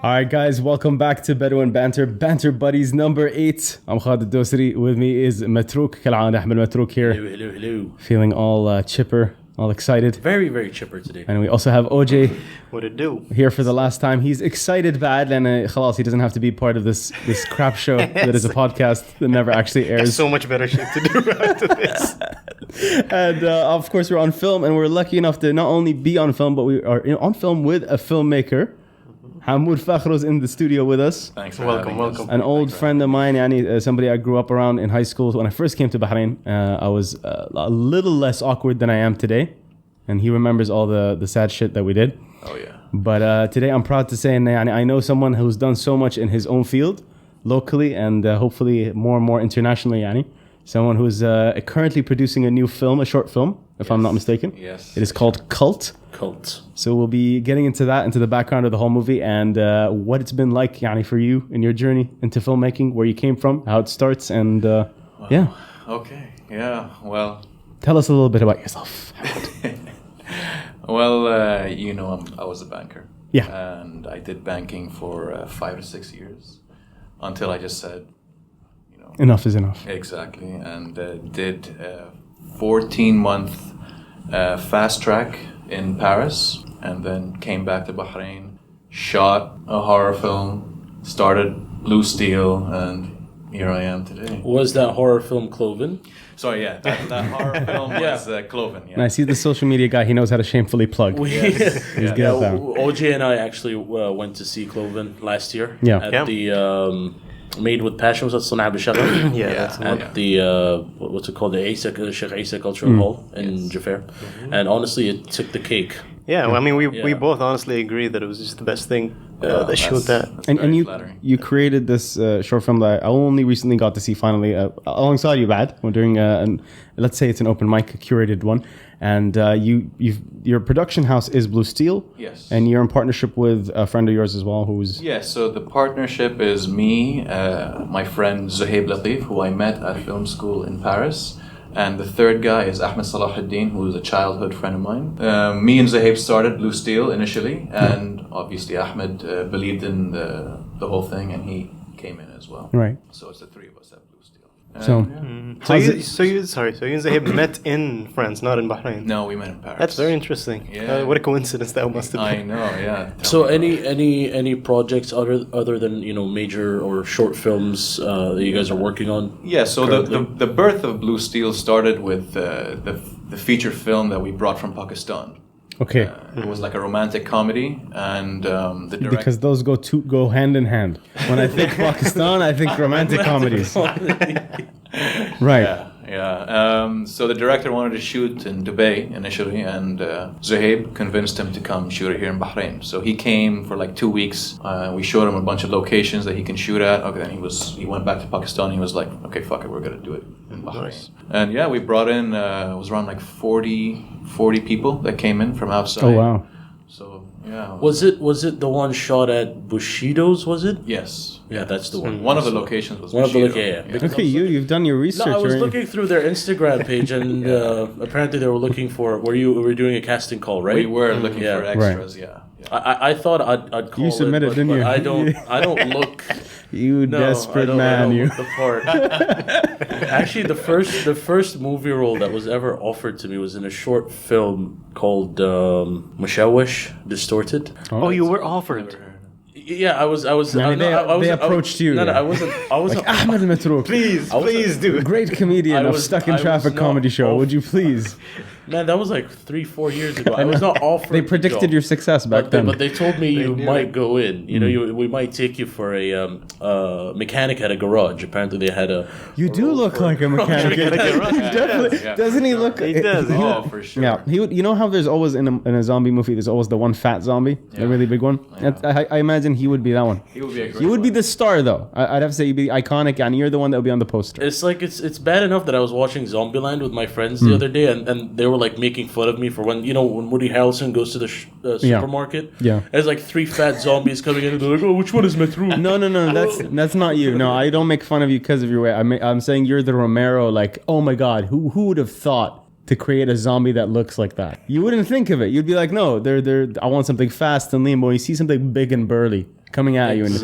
All right, guys, welcome back to Bedouin Banter, Banter Buddies number 8. I'm Khalid Dosri. With me is Matrouk, كالعادة Ahmed Matrouk here. Hello. Feeling all chipper, all excited. Very, very chipper today. And we also have OJ. What it do? Here for the last time. He's excited bad, and khalas, he doesn't have to be part of this crap show that is a podcast that never actually airs. So much better shit to do after this. And of course, we're on film, and we're lucky enough to not only be on film, but we are on film with a filmmaker. Mohamed Fakhro is in the studio with us. Thanks for welcome. An old friend of mine, somebody I grew up around in high school. When I first came to Bahrain, I was a little less awkward than I am today. And he remembers all the sad shit that we did. Oh, yeah. But today I'm proud to say, I know someone who's done so much in his own field, locally and hopefully more and more internationally. Someone who's currently producing a new film, a short film, if I'm not mistaken. Yes. It is called Cult. So we'll be getting into the background of the whole movie and what it's been like for you in your journey into filmmaking, where you came from, how it starts, and yeah. Okay. Yeah. Well. Tell us a little bit about yourself. Well, I was a banker. Yeah. And I did banking for 5 to 6 years until I just said, enough is enough. Exactly. And did a 14-month fast track in Paris, and then came back to Bahrain, shot a horror film, started Blue Steel, and here I am today. Was that horror film Cloven? Sorry, yeah, that horror film was Cloven. Yeah. And I see the social media guy, he knows how to shamefully plug. He's good at that. OJ and I actually went to see Cloven last year at the Made with Passion. Was that Sanaa Bishara? At the what's it called, the Sheikh Isa Cultural Hall in Jafar. And honestly, it took the cake. Yeah, well, I mean, we both honestly agree that it was just the best thing that showed that. And you created this short film that I only recently got to see finally alongside you, Bad, during let's say it's an open mic, a curated one. And your production house is Blue Steel. Yes. And you're in partnership with a friend of yours as well, who's... Yes, so the partnership is me, my friend Zuhaib Latif, who I met at film school in Paris. And the third guy is Ahmed Salahuddin, who is a childhood friend of mine. Me and Zuhaib started Blue Steel initially, and obviously Ahmed believed in the whole thing, and he came in as well. Right. So it's the three of us at Blue Steel. So you and Zuhaib met in France, not in Bahrain. No, we met in Paris. That's very interesting. Yeah. What a coincidence that must have been. I know, yeah. So any projects other than major or short films that you guys are working on? Yeah, so the birth of Blue Steel started with the feature film that we brought from Pakistan. Okay. It was like a romantic comedy, and the director... Because those go hand in hand. When I think Pakistan, I think romantic comedies. Right. Yeah. So the director wanted to shoot in Dubai initially, and Zuhaib convinced him to come shoot it here in Bahrain. So he came for like 2 weeks. We showed him a bunch of locations that he can shoot at. Okay, then he went back to Pakistan. He was like, okay, fuck it, we're gonna do it in Bahrain. Nice. And yeah, we brought in it was around like 40 people that came in from outside. Oh wow. So yeah. Was it the one shot at Bushido's? Was it? Yes. Yeah, that's the one. One of the locations was one Bushido. of the yeah. Okay, you've done your research. No, I was looking through their Instagram page, and apparently they were looking for. We were doing a casting call, right? We were looking for extras. Right. Yeah. I thought I'd call. You submitted, didn't you? I don't look. You desperate man, you. The part. Actually, the first movie role that was ever offered to me was in a short film called Mushawish Distorted. Oh, you were offered. Yeah, I was. They approached you. No, I wasn't. Like Ahmed Matrouk. Please do. Great comedian of Stuck in Traffic comedy show. Would you please? Man, that was like 3-4 years ago. I was not offered. They predicted your success back then. But they told me you might go in. We might take you for a mechanic at a garage. Apparently, they had a. You do look like a mechanic at a garage. Definitely. Doesn't he look? He does. Oh, for sure. Yeah. You know how there's always in a zombie movie, there's always the one fat zombie, the really big one. Yeah. I imagine he would be that one. He would be a great. He would be the star though. I'd have to say you'd be iconic, and you're the one that would be on the poster. It's like it's bad enough that I was watching Zombieland with my friends the other day, and they were like making fun of me for when Woody Harrelson goes to the supermarket. Yeah. There's like 3 fat zombies coming in, and they're like, "Oh, which one is Matrouk?" No, that's not you. No, I don't make fun of you because of your way. I'm saying you're the Romero. Like, oh my God, who would have thought to create a zombie that looks like that? You wouldn't think of it. You'd be like, no, I want something fast and lean. But when you see something big and burly coming at you, and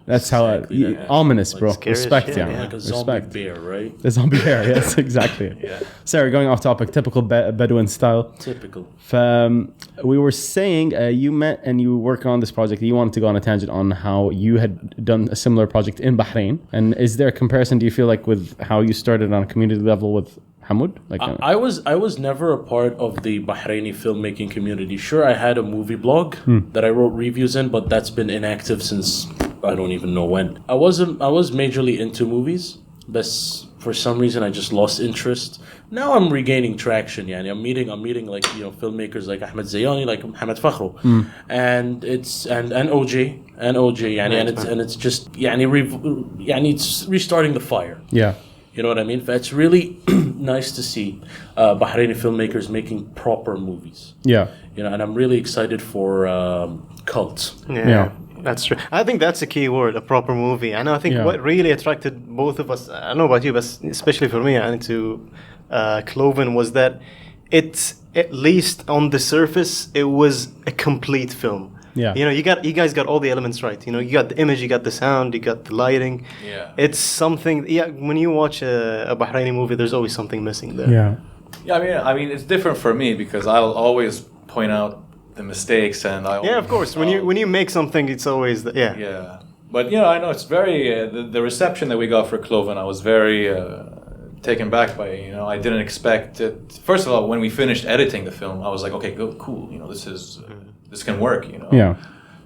that's how ominous, bro. Respect, like a zombie bear, right? The zombie bear, yes, exactly. Sorry, going off topic, typical Bedouin style. Typical. We were saying you met and you were working on this project. You wanted to go on a tangent on how you had done a similar project in Bahrain. And is there a comparison, do you feel like, with how you started on a community level with Hamoud? Like, I was never a part of the Bahraini filmmaking community. Sure, I had a movie blog that I wrote reviews in, but that's been inactive since I don't even know when. I was majorly into movies, but for some reason I just lost interest. Now I'm regaining traction. Yani I'm meeting like filmmakers like Ahmed Zayani, like Mohamed Fakhro, and it's and OJ. Yani, it's just it's restarting the fire. Yeah. You know what I mean? It's really nice to see Bahraini filmmakers making proper movies. Yeah. And I'm really excited for cults. Yeah. That's true. I think that's a key word, a proper movie. And I think what really attracted both of us, I don't know about you, but especially for me, to Cloven, was that it's, at least on the surface, it was a complete film. Yeah. You guys got all the elements right. You got the image, you got the sound, you got the lighting. Yeah. It's something. Yeah. When you watch a Bahraini movie, there's always something missing there. Yeah. Yeah. I mean, it's different for me because I'll always point out the mistakes and of course. When you make something, it's always Yeah. But I know it's very the reception that we got for Cloven. I was very taken back by it. I didn't expect it. First of all, when we finished editing the film, I was like, okay, cool. This can work, Yeah.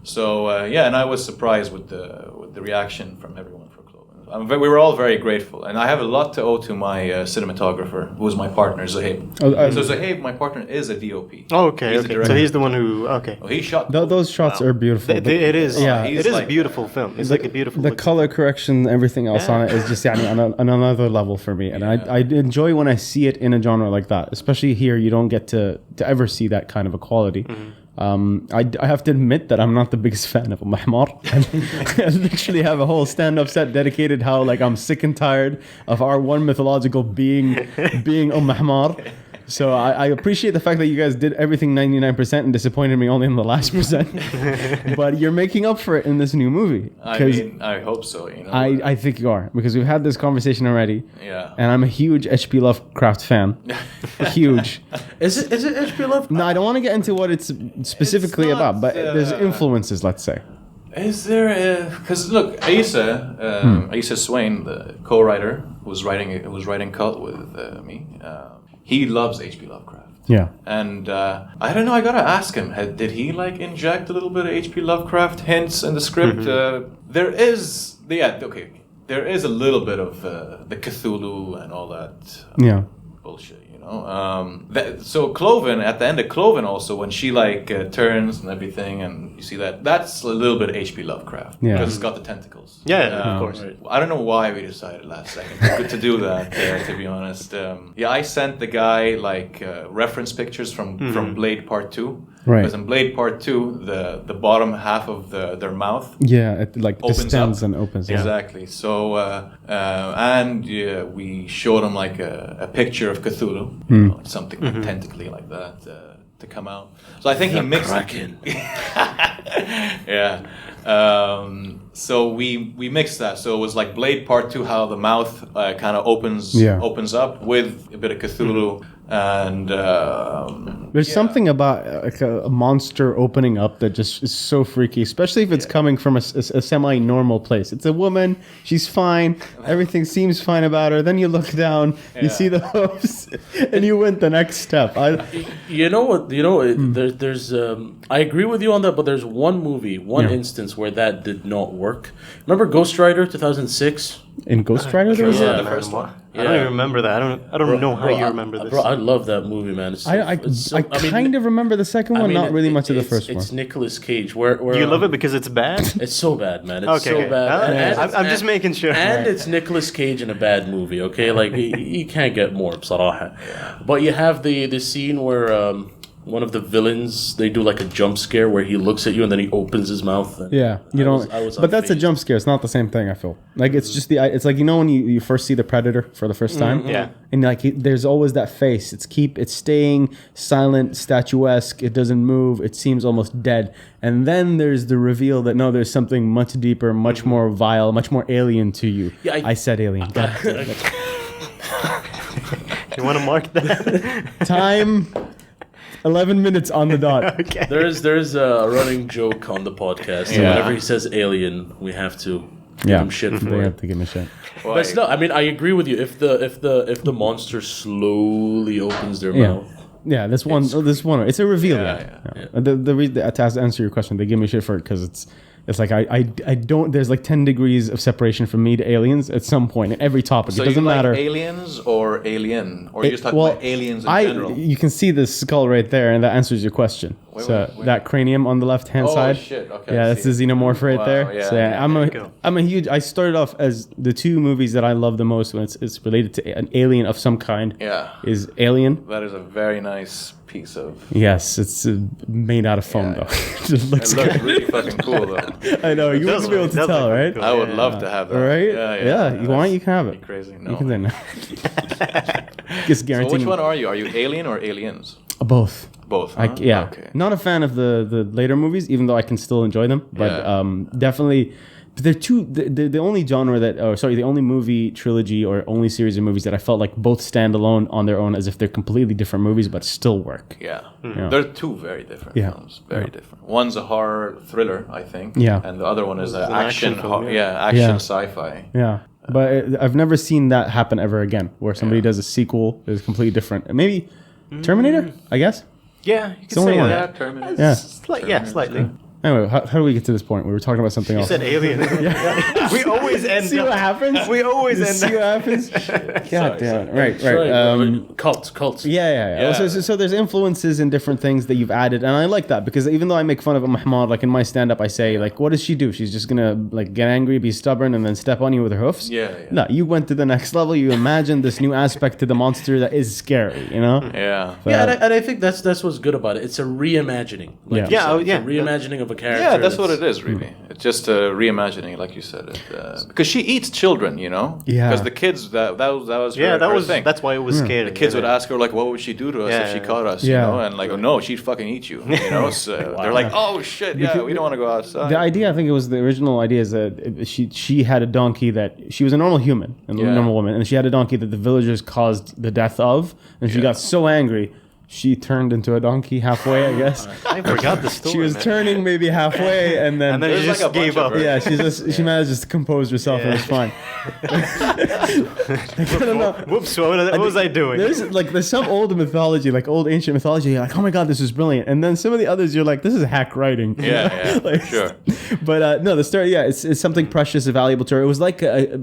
So and I was surprised with the reaction from everyone for Cloven. We were all very grateful, and I have a lot to owe to my cinematographer, who was my partner, Zohaib. So Zohaib, my partner, is a DOP. Oh, okay. So he's the one who. Okay. Oh, he shot. Those shots are beautiful. It is. Yeah. It is a beautiful film. It's like a beautiful. The color correction, everything else on it is just on another level for me, and I enjoy when I see it in a genre like that. Especially here, you don't get to ever see that kind of a quality. I have to admit that I'm not the biggest fan of Mahmar. I literally have a whole stand-up set dedicated how I'm sick and tired of our one mythological being Mahmar. So I appreciate the fact that you guys did everything 99% and disappointed me only in the last percent. But you're making up for it in this new movie. I hope so. I think you are, because we've had this conversation already. Yeah. And I'm a huge H.P. Lovecraft fan. Huge. Is it H.P. Lovecraft? No, I don't want to get into what it's specifically about, but there's influences, let's say. Is there because look, Issa Swain, the co-writer who was writing Cult with me, he loves H.P. Lovecraft. Yeah. And I don't know, I gotta ask him, did he inject a little bit of H.P. Lovecraft hints in the script? There is a little bit of the Cthulhu and all that bullshit. So Cloven, at the end of Cloven also, when she turns and everything, and you see that's a little bit H.P. Lovecraft, because it's got the tentacles. Of course. Right. I don't know why we decided last second to do that, to be honest. I sent the guy reference pictures from Blade Part 2. Right. Because in Blade Part 2, the bottom half of their mouth it opens and opens. Exactly. So we showed him a picture of Cthulhu, something tentacly like that to come out. So I think he mixed it. Yeah. So we mixed that. So it was Blade Part 2, how the mouth kind of opens up with a bit of Cthulhu. And there's something about a monster opening up that just is so freaky, especially if it's coming from a semi-normal place. It's a woman, she's fine, everything seems fine about her. Then you look down, you see the hooves, and you went the next step. You know what? There's. I agree with you on that, but there's one instance where that did not work. Remember Ghost Rider 2006? In Ghost Rider, there was the first one. I don't even remember that. I don't know how you remember this. Bro, I love that movie, man. I kind of remember the second one, not really much of the first one. It's Nicolas Cage. Where you love it because it's bad? It's so bad, man. It's so bad. I'm just making sure. And it's Nicolas Cage in a bad movie, okay? You can't get more, بصراحة. But you have the scene where one of the villains, they do like a jump scare where he looks at you and then he opens his mouth. And Yeah, you don't. But that's a jump scare. It's not the same thing. I feel like it's just it's like when you first see the Predator for the first time. Yeah. And like there's always that face. It's staying silent, statuesque. It doesn't move. It seems almost dead. And then there's the reveal that no, there's something much deeper, much more vile, much more alien to you. Yeah, I said alien. You want to mark that? Time. 11 minutes on the dot. Okay. There's a running joke on the podcast. Yeah. Whenever he says alien, we have to give him shit for They it. have to give me shit. Well, But no, I mean I agree with you. If the monster slowly opens their Yeah. mouth, Yeah, this one. It's a reveal. Yeah, Yeah. The reason to answer your question, they give me shit for it because it's like I don't. There's like 10 degrees of separation from me to aliens at some point in every topic. so it doesn't you like matter. aliens or alien, or you just talking about aliens in general? You can see the skull right there, and that answers your question. Wait, so wait. that cranium on the left hand Oh, side. shit, okay, Yeah, I that's the see. xenomorph right Wow, there. yeah, So yeah, I'm a huge. I started off as the two movies that I love the most when it's related to an alien of some kind. Yeah. Is Alien. That is a very nice piece of. Yes, it's made out of foam Yeah, though. it just looks It looks good. really fucking cool though. I know you does wouldn't be able look- to does tell, look right? cool. I would Yeah. love to have that. Right? Yeah. You want? You can have Be it. crazy. No. You can then. Just So guaranteed. which one are you? Are you alien or aliens? Both. Both. I, Huh? yeah. Okay. Not a fan of the later movies, even though I can still enjoy them. But Yeah. definitely, they're two. The only genre that, the only movie trilogy or only series of movies that I felt like both stand alone on their own, as if they're completely different movies, but still work. Yeah. Yeah. They're two very different Yeah. films. Very Yeah. different. One's a horror thriller, I think. Yeah. And the other one is an an action. action film, action Yeah. sci-fi. Yeah. But I've never seen that happen ever again, where somebody Yeah. does a sequel that is completely different. Maybe Terminator, I guess. Yeah, you can only say one. Yeah, that. Terminator. Yeah. Slightly. Anyway, how do we get to this point? We were talking about something You else. said alien. We always end See up. what happens? We always You end see up. what happens? God damn it. Right. cults. Yeah. Yeah. So there's influences in different things that you've added, and I like that because even though I make fun of Mohammed, like in my stand-up, I say like, what does she do? She's just gonna like get angry, be stubborn, and then step on you with her hoofs. Yeah. No, you went to the next level. You imagined this new aspect to the monster that is scary. You know? Yeah. Yeah, and I think that's what's good about it. It's a reimagining. Like Yeah. you said. Yeah, It's a reimagining of a character. Yeah, that's what it it is, really. It's just a reimagining, like you said. Because she eats children, you know. Yeah. Because the kids, that was Yeah, her thing. that's why it was scary. The kids would ask her like, "What would she do to us if she Yeah. caught us?" Yeah. You know, and like, "Oh no, she'd fucking eat you." You know, so they're like, "Oh shit, yeah, we don't want to go outside." The idea, I think it was the original idea, is that she had a donkey that she was a normal human, a normal woman, and she had a donkey that the villagers caused the death of, and she got so angry. She turned into a donkey halfway, I guess. I forgot the story. She was man. turning maybe halfway, and then, And then There's she like just a bunch gave of up. her. yeah, she managed to compose herself, and it's fine. I don't know. Whoops! What was I doing? There's some old mythology, like old ancient mythology. You're like, oh my god, this is brilliant, and then some of the others, you're like, this is hack writing. Yeah, sure. But no, the story, it's something precious and valuable to her. It was like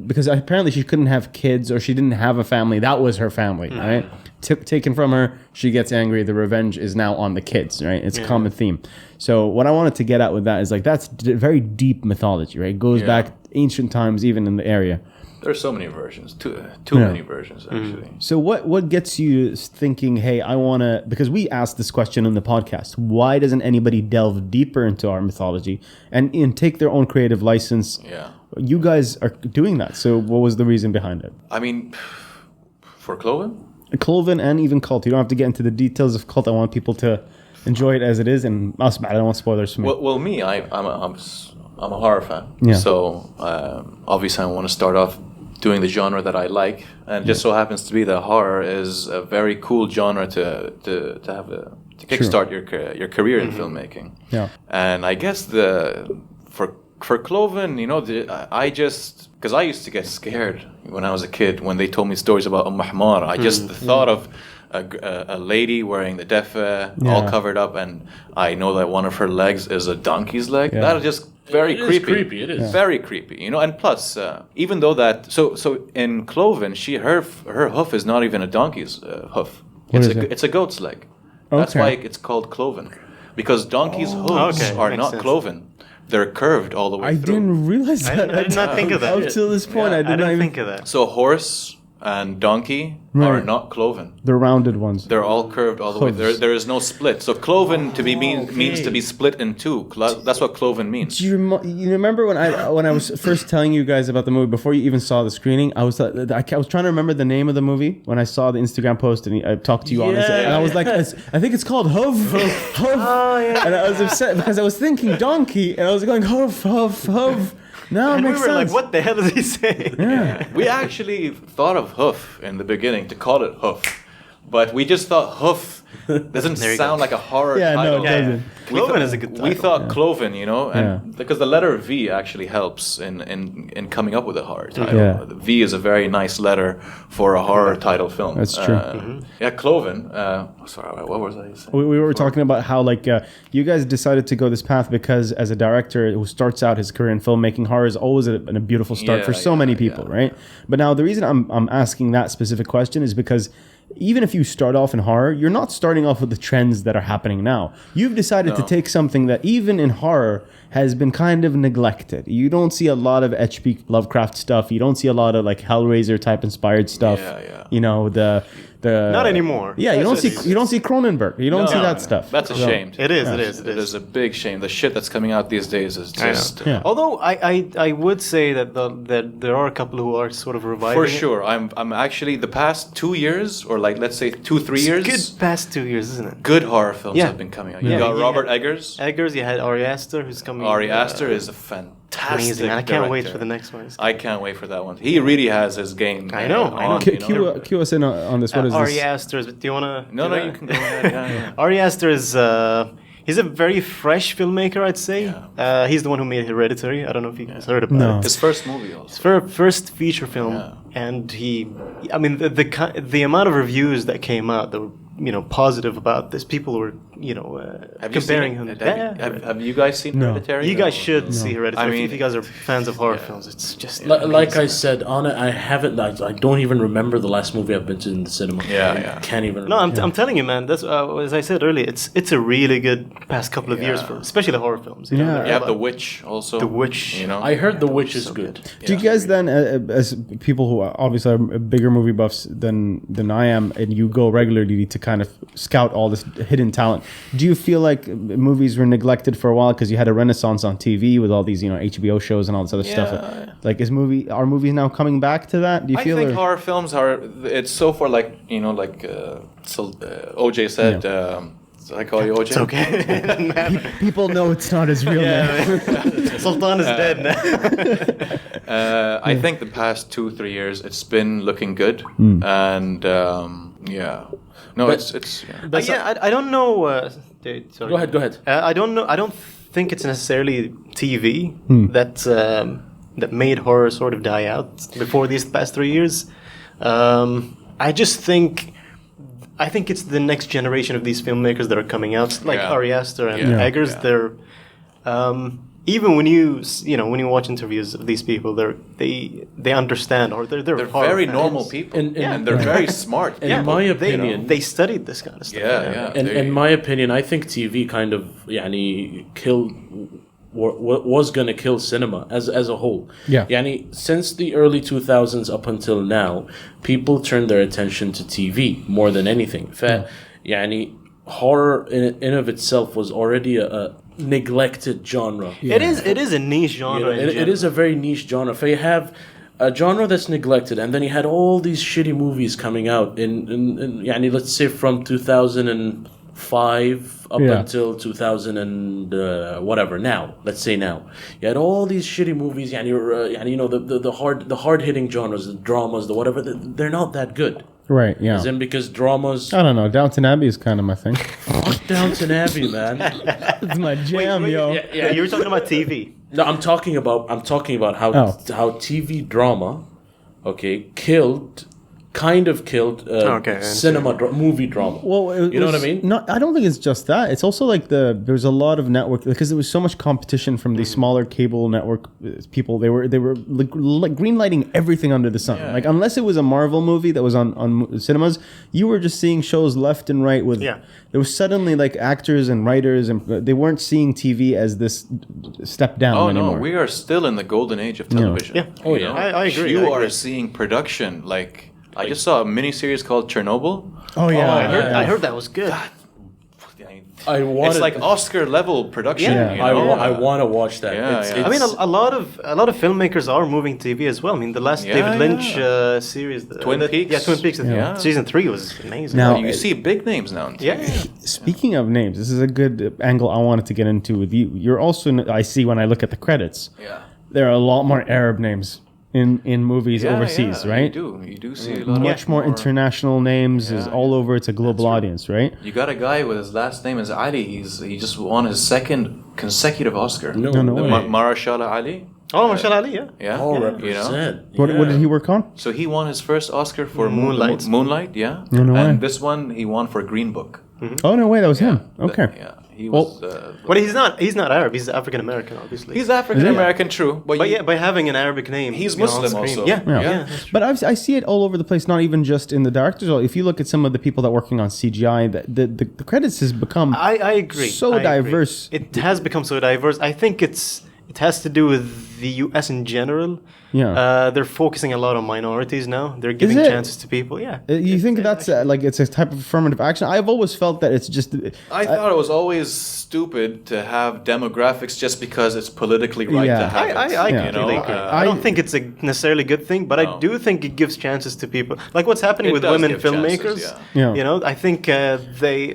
because apparently she couldn't have kids or she didn't have a family. That was her family, right? Taken from her, she gets angry. The revenge is now on the kids, right? It's a common theme. So what I wanted to get at with that is like that's very deep mythology, right? It goes back ancient times, even in the area. There's so many versions, too many versions actually. So what gets you thinking, hey, I want to, because we asked this question in the podcast, why doesn't anybody delve deeper into our mythology and take their own creative license? Yeah. You guys are doing that. So what was the reason behind it? I mean, for Cloven. Cloven and even Cult. You don't have to get into the details of Cult. I want people to enjoy it as it is, and I don't want spoilers for me. Well, me, I'm a horror fan. Yeah. So obviously, I want to start off doing the genre that I like, and just so happens to be that horror is a very cool genre to kickstart your career in filmmaking. Yeah. And I guess for Cloven, you know, because I used to get scared when I was a kid when they told me stories about Mohammed. I just the thought of a lady wearing the defa, all covered up, and I know that one of her legs is a donkey's leg. Yeah. That is just very It is creepy. creepy, it is. Very creepy, you know. And plus, even though that, so in Cloven, her hoof is not even a donkey's hoof. What is it? It's a goat's leg. That's Okay. why it's called Cloven, because donkeys' hooves Okay, are makes not sense. cloven. They're curved all the way I through. didn't realize that. I did not think of that. Up till this point, Yeah. I I did not didn't even think of that. So horse and donkey Right. are not cloven. The rounded ones. They're all curved all the way. Hooves. There is no split. So cloven means to be split in two. That's what cloven means. Do you remember when I was first telling you guys about the movie before you even saw the screening? I was trying to remember the name of the movie when I saw the Instagram post and I talked to you on it, and I was like, I think it's called Hoof. And I was upset because I was thinking donkey and I was going Hoof. Now it And we makes were sense. like, what the hell is he saying? Yeah. We actually thought of hoof in the beginning to call it hoof, but we just thought hoof doesn't There you sound go. like a horror Yeah, no, title. it doesn't. Cloven is a good We title. thought cloven, and Yeah. because the letter V actually helps in coming up with a horror title. Yeah. The V is a very nice letter for a horror title film. That's true. Yeah, cloven. Sorry, what was I saying? We were talking about how you guys decided to go this path because as a director who starts out his career in filmmaking, horror is always a beautiful start for so many people, right? But now the reason I'm asking that specific question is because even if you start off in horror, you're not starting off with the trends that are happening now. You've decided to take something that even in horror has been kind of neglected. You don't see a lot of H.P. Lovecraft stuff. You don't see a lot of like Hellraiser type inspired stuff. Yeah. You know, the Not anymore. Yeah, you don't see Cronenberg. You don't see that stuff. That's a shame. It is. It is a big shame. The shit that's coming out these days is just Yeah. Although I would say that that there are a couple who are sort of reviving for it. sure. I'm actually the past 2 years, or like let's say 2-3 years. Good past 2 years, isn't it? Good horror films Yeah. have been coming out. Yeah. You got Yeah. Robert Eggers. Eggers, you had Ari Aster, who's coming. Ari Aster is a fantastic amazing. I can't wait director. for the next one. I can't wait for that one. He really has his game. I know. on, you know. Cue us in on this. What is Ari this? Aster. Do you wanna? No, do no, that? you can go ahead. Yeah. Ari Aster is he's a very fresh filmmaker, I'd say. Yeah. He's the one who made Hereditary. I don't know if you guys heard about No. it. His first movie also. His first feature film, and I mean, the amount of reviews that came out that were positive about this, people were Have you comparing seen him. it? Have you guys seen No. Hereditary? You guys should see Hereditary. I mean, if you guys are fans of horror films, it's just Like I said, on it, I haven't. I don't even remember the last movie I've been to in the cinema. Yeah. Can't even. No, Remember. I'm telling you, man. That's as I said earlier. It's a really good past couple of years for especially the horror films. Yeah. You have The Witch also. The Witch. You know. I heard The Witch is good. Do you guys then, as people who are obviously are bigger movie buffs than I am, and you go regularly to kind of scout all this hidden talent, do you feel like movies were neglected for a while because you had a renaissance on TV with all these HBO shows and all this other stuff? Like, are movies now coming back to that? Do you I feel? think horror films are. It's so far like OJ said. So I call you OJ. It's okay. people know it's not his real name. Sultan is dead now. I think the past 2-3 years it's been looking good, and no, But- it's I don't know. Sorry. Go ahead. I don't know. I don't think it's necessarily TV that made horror sort of die out before these past 3 years. I just think it's the next generation of these filmmakers that are coming out, like Ari Aster and Eggers. Yeah. They're even when you watch interviews of these people, they understand, or they're horror very fans. normal people, And- and they're very smart. In my opinion, they studied this kind of stuff. in my opinion, I think TV kind of killed was going to kill cinema as a whole. Yeah. Since the early 2000s up until now, people turned their attention to TV more than anything. Horror in of itself was already a neglected genre. It is a niche genre. It is a very niche genre. You have a genre that's neglected, and then you had all these shitty movies coming out in let's say from 2005 up until 2000 and whatever. Now, let's say now, you had all these shitty movies. The hard hitting genres, the dramas, the whatever. They're not that good. Right. Yeah. As in because dramas. I don't know. Downton Abbey is kind of my thing. Fuck Downton Abbey, man. It's my jam, yo. Yeah, you were talking about TV. No, I'm talking about how TV drama, killed movie drama. Well, you know what I mean? No, I don't think it's just that. It's also like there's a lot of network because there was so much competition from these smaller cable network people. They were like greenlighting everything under the sun. Like unless it was a Marvel movie that was on cinemas, you were just seeing shows left and right with. Yeah. There was suddenly like actors and writers and they weren't seeing TV as this step down anymore. No, we are still in the golden age of television. Yeah. Oh, yeah. I agree. You I are agree. seeing production like I just saw a miniseries called Chernobyl. Oh yeah, I heard that was good. It's like Oscar level production. Yeah. You know? I want to watch that. Yeah, yeah. I mean, a lot of filmmakers are moving TV as well. I mean, the last David Lynch series, Twin Peaks? Yeah, Twin Peaks. Yeah. Season 3 was amazing. Now- you see big names now. yeah. Speaking of names, this is a good angle I wanted to get into with you. You're also, I see when I look at the credits, Yeah. there are a lot more Arab names in movies overseas, right? You do see a lot Much more international names is all over. It's a global audience, right? You got a guy with his last name is Ali. He just won his second consecutive Oscar. No way. Marashala Ali. Oh, Marshall Ali, yeah. Yeah. All You know. represent. What did he work on? So he won his first Oscar for Moonlight. Moonlight, yeah. No way. And this one he won for Green Book. Oh no way, that was him. Okay. Yeah. He was. But he's not Arab. He's African American, obviously. He's African American, true. But by having an Arabic name, He's you know, on Muslim screen. also. Yeah, Yeah. yeah. That's true. But I see it all over the place, not even just in the directors. If you look at some of the people that are working on CGI, the credits has become I agree. so I agree. diverse. It has become so diverse. I think it has to do with the U.S. in general. Yeah. They're focusing a lot on minorities now. They're giving it? chances to people. Yeah. You think that's like it's a type of affirmative action? I've always felt that it's just. I thought it was always stupid to have demographics just because it's politically right Yeah. to have it. I you completely know? agree. I don't think it's a necessarily good thing, but I do think it gives chances to people. Like what's happening It with does women give chances, filmmakers. Yeah. You know, I think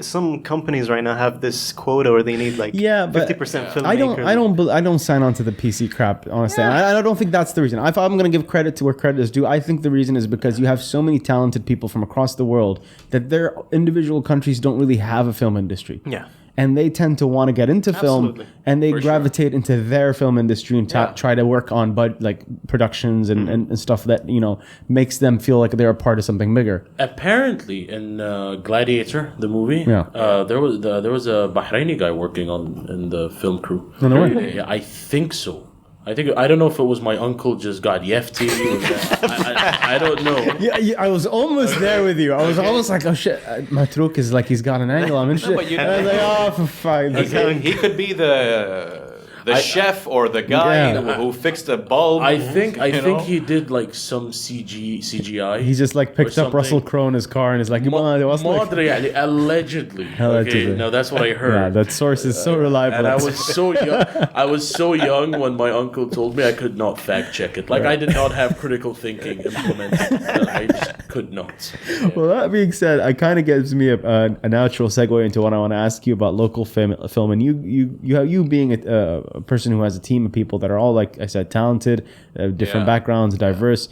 some companies right now have this quota where they need like 50% filmmakers. I don't sign on to the PC crap, honestly. I don't think that's the reason. If I'm going to give credit to where credit is due, I think the reason is because you have so many talented people from across the world that their individual countries don't really have a film industry. Yeah. And they tend to want to get into film, Absolutely. and they For gravitate into their film industry and Yeah. try to work on productions and stuff that makes them feel like they're a part of something bigger. Apparently, in Gladiator, the movie, there was a Bahraini guy working in the film crew. No way. Yeah, I think so. I don't know if it was my uncle just got yefty. I don't know. Yeah, I was almost there with you. I was almost like, oh shit, Matrouk is like he's got an angle. I'm interested. but you- I was like, oh, for fine. He could be the chef or the guy who fixed the bulb. I think know? he did like some CGI. He just like picked or up Russell something. Crowe in his car and is like, Madre, يعني, allegedly. Allegedly. Okay, no, that's what I heard. yeah, that source is so reliable. And I was so young. I was so young when my uncle told me I could not fact check it. Like I did not have critical thinking implemented. I just could not. Well, that being said, it kind of gives me a natural segue into what I want to ask you about local film. And you being a person who has a team of people that are all, like I said, talented, different backgrounds, diverse.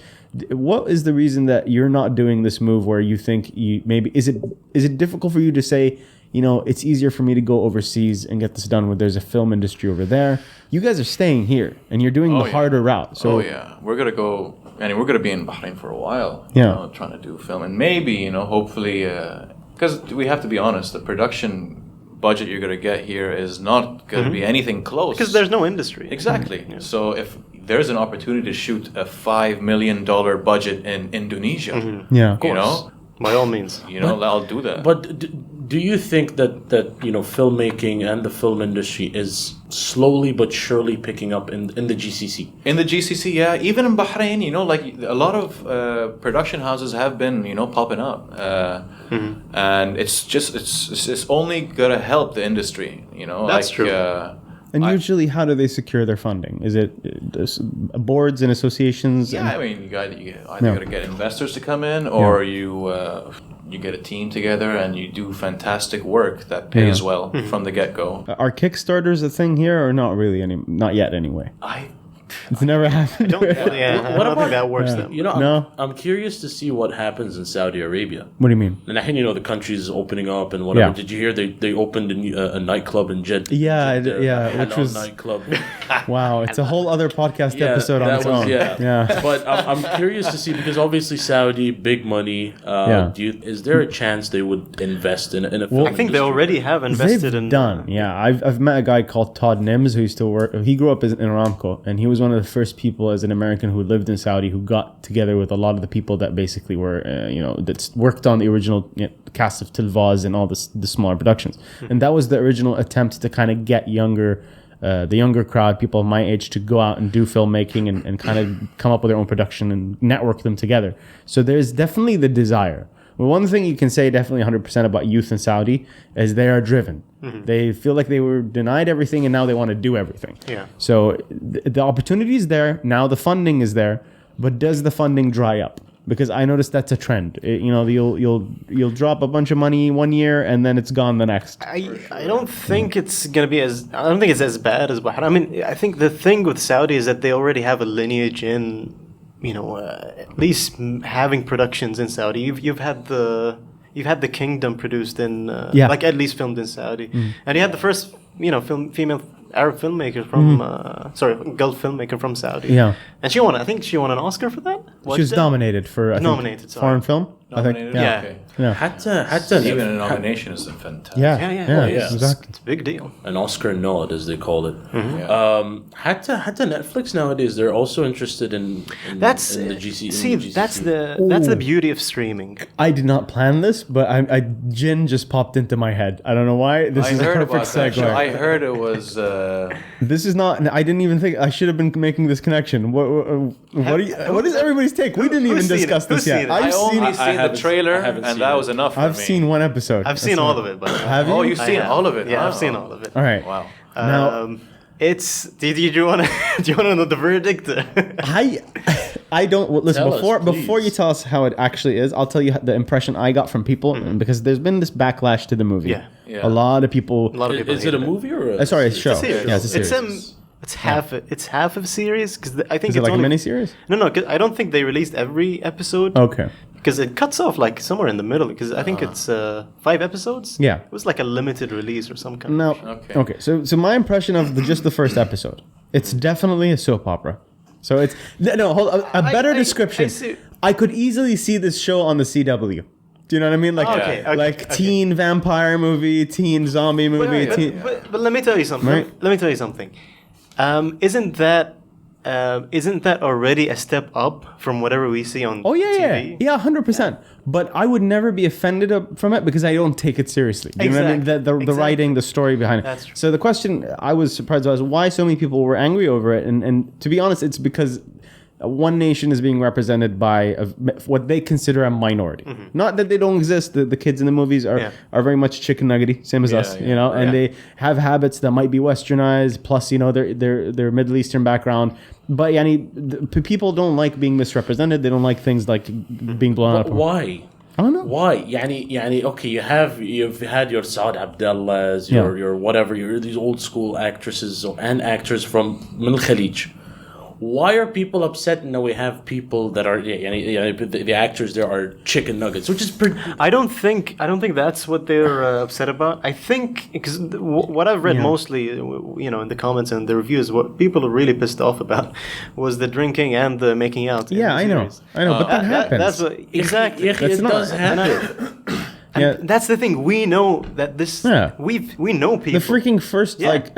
What is the reason that you're not doing this move where you think is it difficult for you to say, it's easier for me to go overseas and get this done where there's a film industry over there? You guys are staying here and you're doing the harder route. So we're gonna go, and we're gonna be in Bahrain for a while. Trying to do film, and maybe hopefully, because we have to be honest, the production budget you're going to get here is not going to be anything close. Because there's no industry. Exactly. Yeah. So if there's an opportunity to shoot a $5 million budget in Indonesia, yeah, of course. By all means. I'll do that. But do you think that filmmaking and the film industry is slowly but surely picking up in the GCC? In the GCC, yeah. Even in Bahrain, like a lot of production houses have been, popping up. And it's only gonna help the indry. That's true. And usually, how do they secure their funding? Is it boards and associations? Yeah, you either got to get investors to come in, or you get a team together and you do fantastic work that pays well from the get-go. Are Kickstarters a thing here, or not really? Not yet, anyway. It's never happened. I don't think that works. No? I'm curious to see what happens in Saudi Arabia. What do you mean? And the country is opening up and whatever. Yeah. Did you hear they opened a nightclub in Jeddah? Which was nightclub. Wow, it's a whole other podcast episode on its own. Yeah. But I'm curious to see, because obviously Saudi, big money. Is there a chance they would invest in a film? I think they already have invested in. Done. Yeah, I've met a guy called Todd Nims who used to work. He grew up in Aramco, and he was one of the first people as an American who lived in Saudi who got together with a lot of the people that basically were, that worked on the original cast of Tilvaz and all the smaller productions. And that was the original attempt to kind of get younger the younger crowd, people of my age, to go out and do filmmaking and kind of come up with their own production and network them together. So there's definitely the desire. Well, one thing you can say definitely 100% about youth in Saudi is they are driven. They feel like they were denied everything and now they want to do everything. Yeah. So the opportunity is there. Now the funding is there. But does the funding dry up? Because I noticed that's a trend. You'll drop a bunch of money one year and then it's gone the next. I don't think it's gonna be I don't think it's as bad as Bahrain. I mean, I think the thing with Saudi is that they already have a lineage in, at least having productions in Saudi. You've had the Kingdom produced in, like at least filmed in Saudi, and you had the first female Arab filmmaker from Gulf filmmaker from Saudi. Yeah, and I think she won an Oscar for that. She was nominated for foreign film. Nominated? I think. Okay. Yeah. حتى Even a nomination is fantastic. Yeah. Exactly. It's a big deal. An Oscar nod, as they call it. حتى Netflix nowadays, they're also interested in the GC. See, that's the beauty of streaming. I did not plan this, but Jin just popped into my head. I don't know why. This is a perfect segue. I heard it was. This is not. I didn't even think I should have been making this connection. What is everybody's take? We didn't even discuss this yet. I've only seen the trailer, and that was enough for me. I've seen one episode. I've seen all of it, but have you? Oh, you've seen all of it? Yeah, I've seen all of it. All right. Wow. Now, it's. Do you want to know the verdict? I don't listen. Tell us, Before you tell us how it actually is, I'll tell you the impression I got from people, because there's been this backlash to the movie. Yeah. Yeah. A lot of people. Is it a movie or a Sorry, a show. It's a series. Yeah, it's a series. It's half of a series because I think Is it it's like only a miniseries? No, 'cause I don't think they released every episode. Okay. Because it cuts off like somewhere in the middle. Because I think it's 5 episodes. Yeah. It was like a limited release or some kind. No. Okay. So my impression of just the first episode, it's definitely a soap opera. So it's hold on, a better description. I could easily see this show on the CW. Do you know what I mean? Like teen vampire movie, teen zombie movie. But let me tell you something. Right. Let me tell you something. Isn't that already a step up from whatever we see on TV? Yeah, 100%. But I would never be offended from it because I don't take it seriously. You know what I mean? The writing, the story behind it. That's true. So the question I was surprised about is why so many people were angry over it. And to be honest, it's because one nation is being represented by what they consider a minority. Not that they don't exist. The kids in the movies are very much chicken nuggety, same as us, and they have habits that might be westernized. Plus, their Middle Eastern background. But people don't like being misrepresented. They don't like things like being blown up. Why? I don't know. Why? Okay, you've had your Saad Abdallahs, your whatever, these old school actresses and actors from Min Khalij. Why are people upset now we have people that are the actors there are chicken nuggets, which is I don't think that's what they're upset about. I think because what I've read mostly, in the comments and the reviews, what people are really pissed off about was the drinking and the making out. Yeah, I know, but that happens. That's exactly. It does happen. And that's the thing. We know that this. Yeah. We know people. The freaking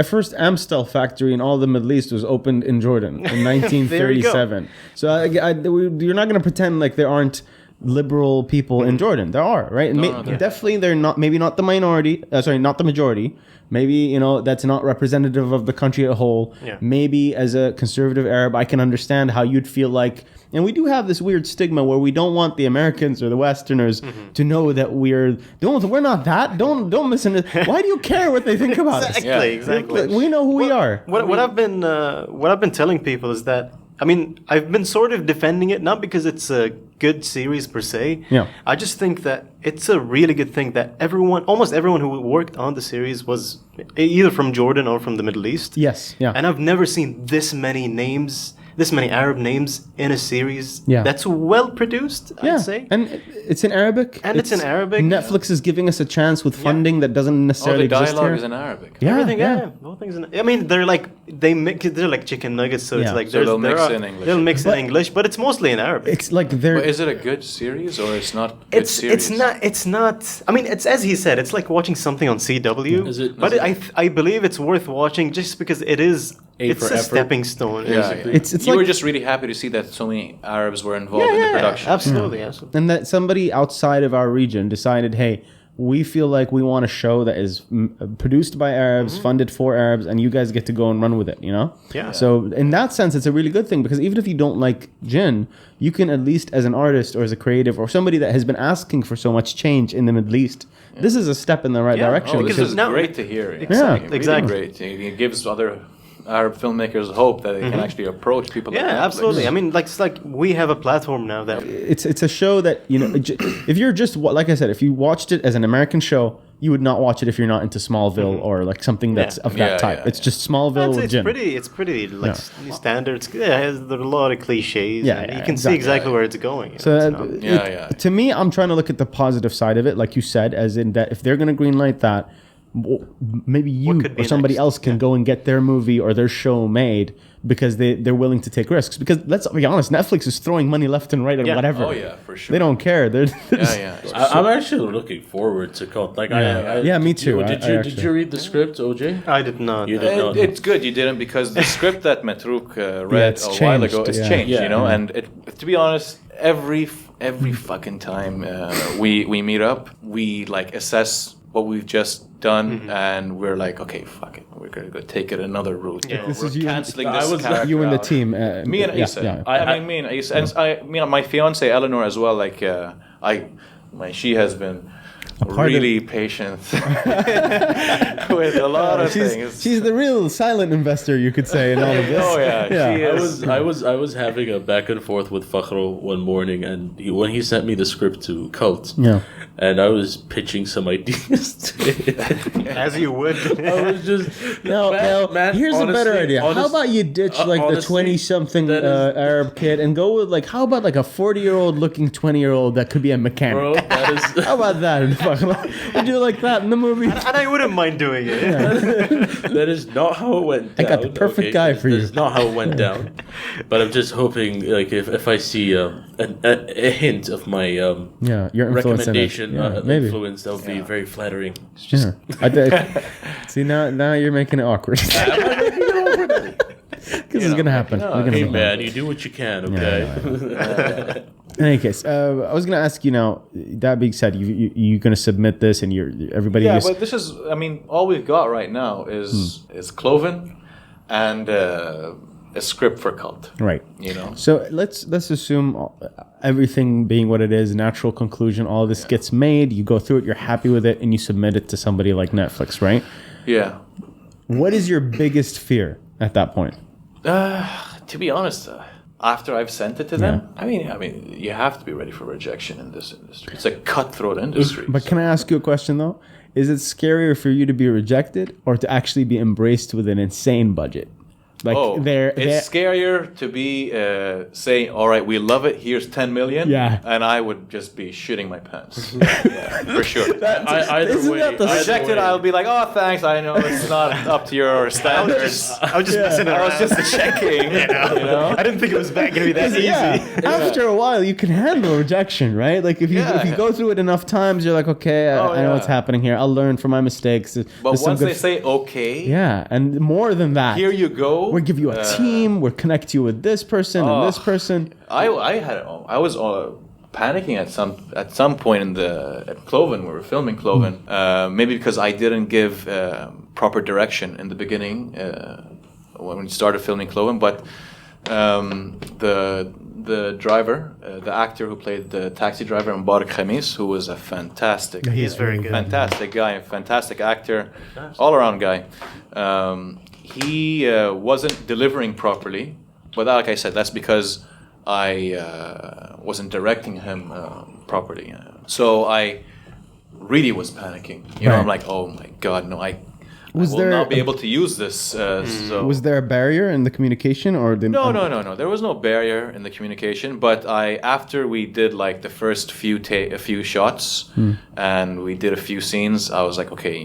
first Amstel factory in all the Middle East was opened in Jordan in 1937. So you're not going to pretend like there aren't liberal people in Jordan. There are, right? Definitely, they're not. Maybe not the minority. Not the majority. Maybe that's not representative of the country as a whole. Yeah. Maybe as a conservative Arab, I can understand how you'd feel like. And we do have this weird stigma where we don't want the Americans or the Westerners to know that we're not that. Don't misunderstand. Why do you care what they think about us? Exactly. We know who we are. What I've been telling people is that I've been sort of defending it, not because it's a good series per se. Yeah. I just think that it's a really good thing that almost everyone who worked on the series was either from Jordan or from the Middle East. Yes. Yeah. And I've never seen this many Arab names in a series that's well produced, I'd say. And it's in Arabic. Netflix is giving us a chance with funding that doesn't necessarily exist here. The dialogue is in Arabic. Yeah, everything, whole things in. They're like chicken nuggets, so it's like they'll mix in English. They'll mix in English, but it's mostly in Arabic. It's like they're. But is it a good series or it's not? It's not. I mean, it's as he said. It's like watching something on CW. Is it? But I believe it's worth watching just because it is. It's a stepping stone. It's you were just really happy to see that so many Arabs were involved in the production. Absolutely. And that somebody outside of our region decided, hey, we feel like we want a show that is produced by Arabs, funded for Arabs, and you guys get to go and run with it, you know? Yeah. So in that sense, it's a really good thing, because even if you don't like jinn, you can at least, as an artist or as a creative or somebody that has been asking for so much change in the Middle East, this is a step in the right direction. Oh, this because is great to hear. Exactly. Really great. It gives other Arab filmmakers hope that they can actually approach people like Netflix. Absolutely. I mean, like, it's like we have a platform now that it's a show that, you know, if you're just, like I said, if you watched it as an American show, you would not watch it if you're not into Smallville or like something that's of that type. It's just Smallville with jinn. It's pretty like standards. Yeah, there are a lot of cliches. Yeah, you can see exactly where it's going. So to me, I'm trying to look at the positive side of it, like you said, as in that if they're going to greenlight that, maybe you or somebody else can go and get their movie or their show made, because they're willing to take risks. Because let's be honest, Netflix is throwing money left and right at whatever. Oh yeah, for sure. They don't care. I'm actually looking forward to Cult. Like me too. Did you read the script, OJ? I did not. You did not. It's good you didn't, because the script that Matrouk read a while ago is changed. You know, and to be honest, every fucking time we meet up, we like assess what we've just done, and we're like, okay, fuck it, we're gonna go take it another route. Yeah. This we're is you. canceling this character. You and the out. team. Me and Isa. Me and Isa, and my fiance Eleanor as well. Like, she has been really patient with a lot of things. She's the real silent investor, you could say, in all of this. Oh yeah, she is. I was having a back and forth with Fakhro one morning, and when he sent me the script to Cult, and I was pitching some ideas to it. As you would. I was just man, here's a better idea. How about you ditch like the 20-something Arab kid and go with like, how about like a 40-year-old looking 20-year-old that could be a mechanic? Bro, that is. How about that? Would you like that in the movie? And I wouldn't mind doing it. That is not how it went down. I got the perfect guy for you. That is not how it went down. But I'm just hoping, like, if I see a hint of my your influence recommendation, maybe. influence, that would be very flattering. Sure. See, now you're making it awkward. Because it's gonna happen. Hey man, you do what you can, okay? In any case, I was going to ask you now, that being said, you're going to submit this and everybody... Yeah, but this is, I mean, all we've got right now is Cloven and a script for Cult. Right. You know? So let's assume everything being what it is, natural conclusion, all this gets made, you go through it, you're happy with it, and you submit it to somebody like Netflix, right? Yeah. What is your biggest fear at that point? To be honest... after I've sent it to them, I mean, you have to be ready for rejection in this industry. It's a cutthroat industry. But can I ask you a question though? Is it scarier for you to be rejected or to actually be embraced with an insane budget? Like it's scarier to be saying, "All right, we love it. Here's 10 million." Yeah, and I would just be shitting my pants. For sure. Either way, rejected, I'll be like, "Oh, thanks. I know it's not up to your standards." I was just messing around. I was just checking. You know? I didn't think it was going to be that easy. After a while, you can handle rejection, right? Like if you go through it enough times, you're like, "Okay, I know what's happening here. I'll learn from my mistakes." But once they say "okay," and more than that, here you go. We'll give you a team. We'll connect you with this person and this person. I was panicking at some point at Cloven. We were filming Cloven. Maybe because I didn't give proper direction in the beginning when we started filming Cloven. But the driver, the actor who played the taxi driver, Mubarak Khamis, who was a fantastic. He's very good. Fantastic guy, fantastic actor, all around guy. He wasn't delivering properly, but like I said, that's because I wasn't directing him properly. So I really was panicking. You know, I'm like, oh my God, no, I will not be able to use this. So. Was there a barrier in the communication, or No. There was no barrier in the communication. But after we did like the first a few shots, and we did a few scenes, I was like, okay,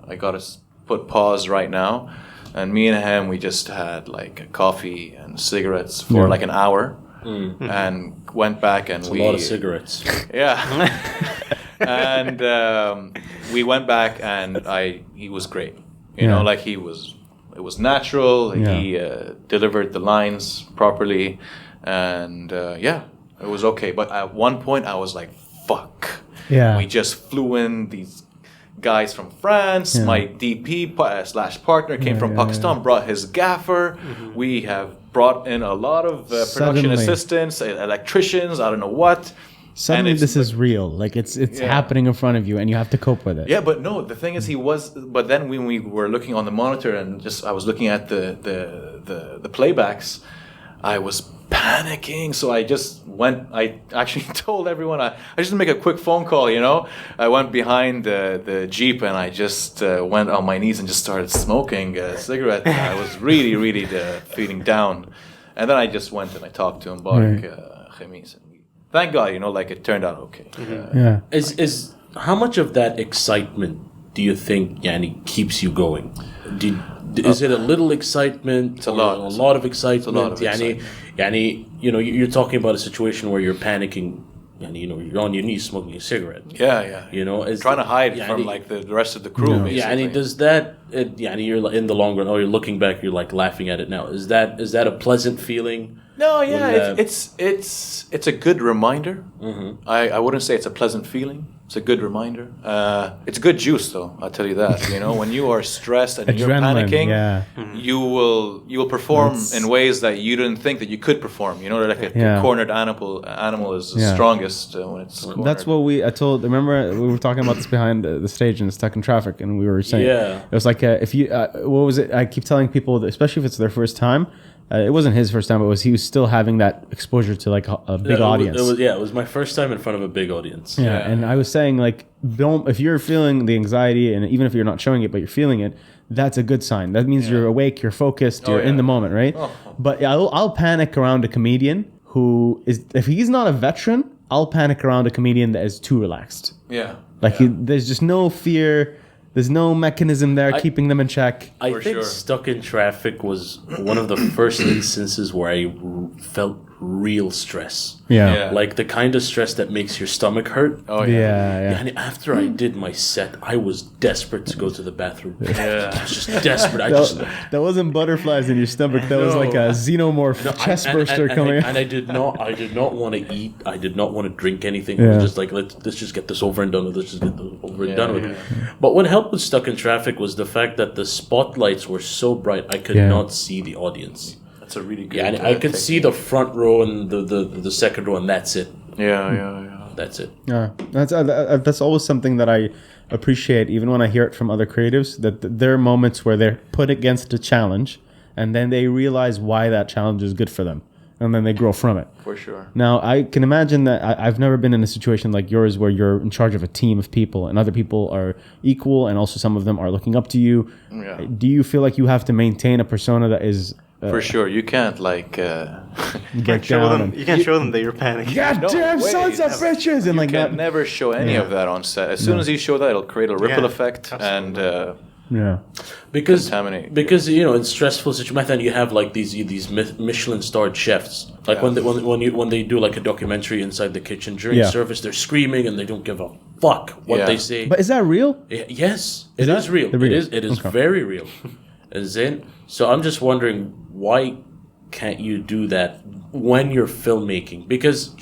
I gotta put pause right now. And me and him, we just had like a coffee and cigarettes for like an hour, and went back and a lot of cigarettes. Yeah. And we went back, and he was great. You know, like it was natural. He delivered the lines properly, and it was okay. But at one point, I was like, "Fuck." Yeah. We just flew in these guys from France. My DP slash partner came from Pakistan, brought his gaffer. We have brought in a lot of production Suddenly. assistants, electricians, I don't know what. Suddenly, And this is real. Like it's happening in front of you, and you have to cope with it. Yeah, but no, the thing is, But then when we were looking on the monitor and I was looking at the playbacks, I was panicking. So I just went. I actually told everyone. I just make a quick phone call. I went behind the jeep and I just went on my knees and just started smoking a cigarette. I was really, really feeling down, and then I just went and I talked to Mbarak Khamis. Thank God, it turned out okay. Yeah. Is how much of that excitement do you think keeps you going? Is it a little excitement? It's a lot. A lot of excitement. It's a lot of excitement. You're talking about a situation where you're panicking. You're on your knees smoking a cigarette. Yeah. Trying to hide from the rest of the crew. Basically. Yeah, and does that? You're in the long run. Or you're looking back. You're laughing at it now. Is that a pleasant feeling? No, it's a good reminder. I wouldn't say it's a pleasant feeling. It's a good reminder. It's good juice, though. I'll tell you that. When you are stressed and you're panicking, you will perform in ways that you didn't think that you could perform. Like a cornered animal is the strongest when it's cornered. That's what remember we were talking about this behind the stage and Stuck in Traffic, and we were saying it was like if you what was it? I keep telling people that, especially if it's their first time. It wasn't his first time, but he was still having that exposure to a big audience. It was my first time in front of a big audience. Yeah, and I was saying if you're feeling the anxiety, and even if you're not showing it, but you're feeling it, that's a good sign. That means you're awake, you're focused, you're in the moment, right? But I'll panic around a comedian who is, if he's not a veteran, I'll panic around a comedian that is too relaxed. Yeah. There's just no fear. There's no mechanism there keeping them in check. I think Stuck in Traffic was one of the first instances where I felt real stress. Yeah. Like the kind of stress that makes your stomach hurt. Oh, yeah. And after I did my set, I was desperate to go to the bathroom. Yeah. I was just desperate. That wasn't butterflies in your stomach. That was like a xenomorph chest burster coming out. And I did not want to eat. I did not want to drink anything. It was just like, let's just get this over and done with. Let's just get this over and done with. But what helped with Stuck in Traffic was the fact that the spotlights were so bright, I could not see the audience. That's a really good. Yeah, and I could see the front row and the second row, and that's it. Yeah. That's it. Yeah, that's always something that I appreciate, even when I hear it from other creatives. That there are moments where they're put against a challenge, and then they realize why that challenge is good for them, and then they grow from it. For sure. Now, I can imagine that I've never been in a situation like yours where you're in charge of a team of people, and other people are equal, and also some of them are looking up to you. Yeah. Do you feel like you have to maintain a persona that is? For sure, you can't You can't show them that you're panicking. Goddamn sons of bitches, and you can never show any of that on set. As soon as you show that, it'll create a ripple effect and contaminate. Because in stressful situations, you have these Michelin-starred chefs. When they do a documentary inside the kitchen during service, they're screaming and they don't give a fuck what they say. But is that real? Yes, it is real. It is very real. So I'm just wondering, why can't you do that when you're filmmaking? Because,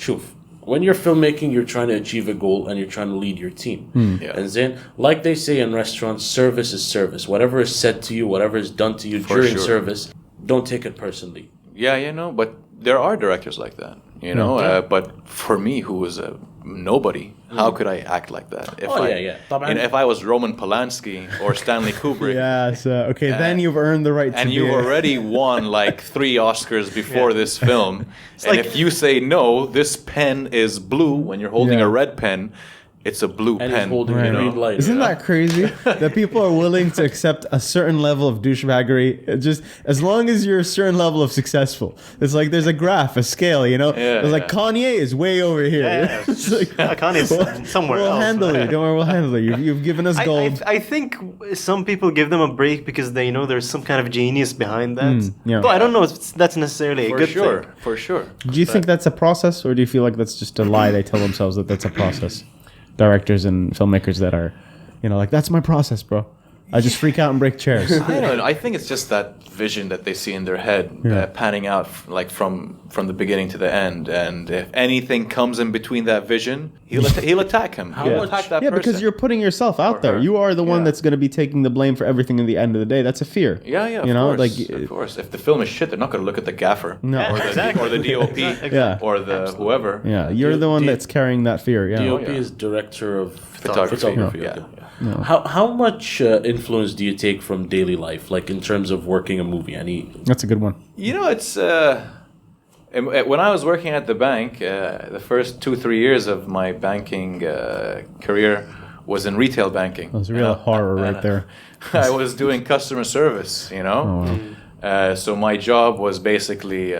when you're filmmaking, you're trying to achieve a goal and you're trying to lead your team. And then, like they say in restaurants, service is service. Whatever is said to you, whatever is done to you during service, don't take it personally. But there are directors like that, but for me, who was a nobody, how could I act like that? If I was Roman Polanski or Stanley Kubrick. Then you've earned the right to and you've already won 3 Oscars before this film. And if you say, no, this pen is blue when you're holding a red pen, it's a blue pen. He's holding a green light. Isn't that crazy? That people are willing to accept a certain level of douchebaggery, just as long as you're a certain level of successful. It's like there's a graph, a scale, It's like Kanye is way over here. Kanye's somewhere else. We'll handle it. Don't worry, we'll handle it. You've given us gold. I think some people give them a break because they know there's some kind of genius behind that. But I don't know if that's necessarily a good thing. For sure. Do you think that's a process, or do you feel like that's just a lie they tell themselves that that's a process? Directors and filmmakers that are, that's my process, bro. I just freak out and break chairs. I don't know. I think it's just that vision that they see in their head, panning out like from the beginning to the end. And if anything comes in between that vision, he'll attack him. He'll attack that person. Because you're putting yourself out there. You are the one that's going to be taking the blame for everything in the end of the day. That's a fear. Yeah, yeah. Of course. If the film is shit, they're not going to look at the gaffer or the DOP or the whoever. Yeah, you're the one that's carrying that fear. Yeah. DOP is director of photography. Yeah. No. How much influence do you take from daily life, like in terms of working a movie? That's a good one. It's when I was working at the bank, the first 2-3 years of my banking career was in retail banking. That was a real horror right there. I was doing customer service, so my job was basically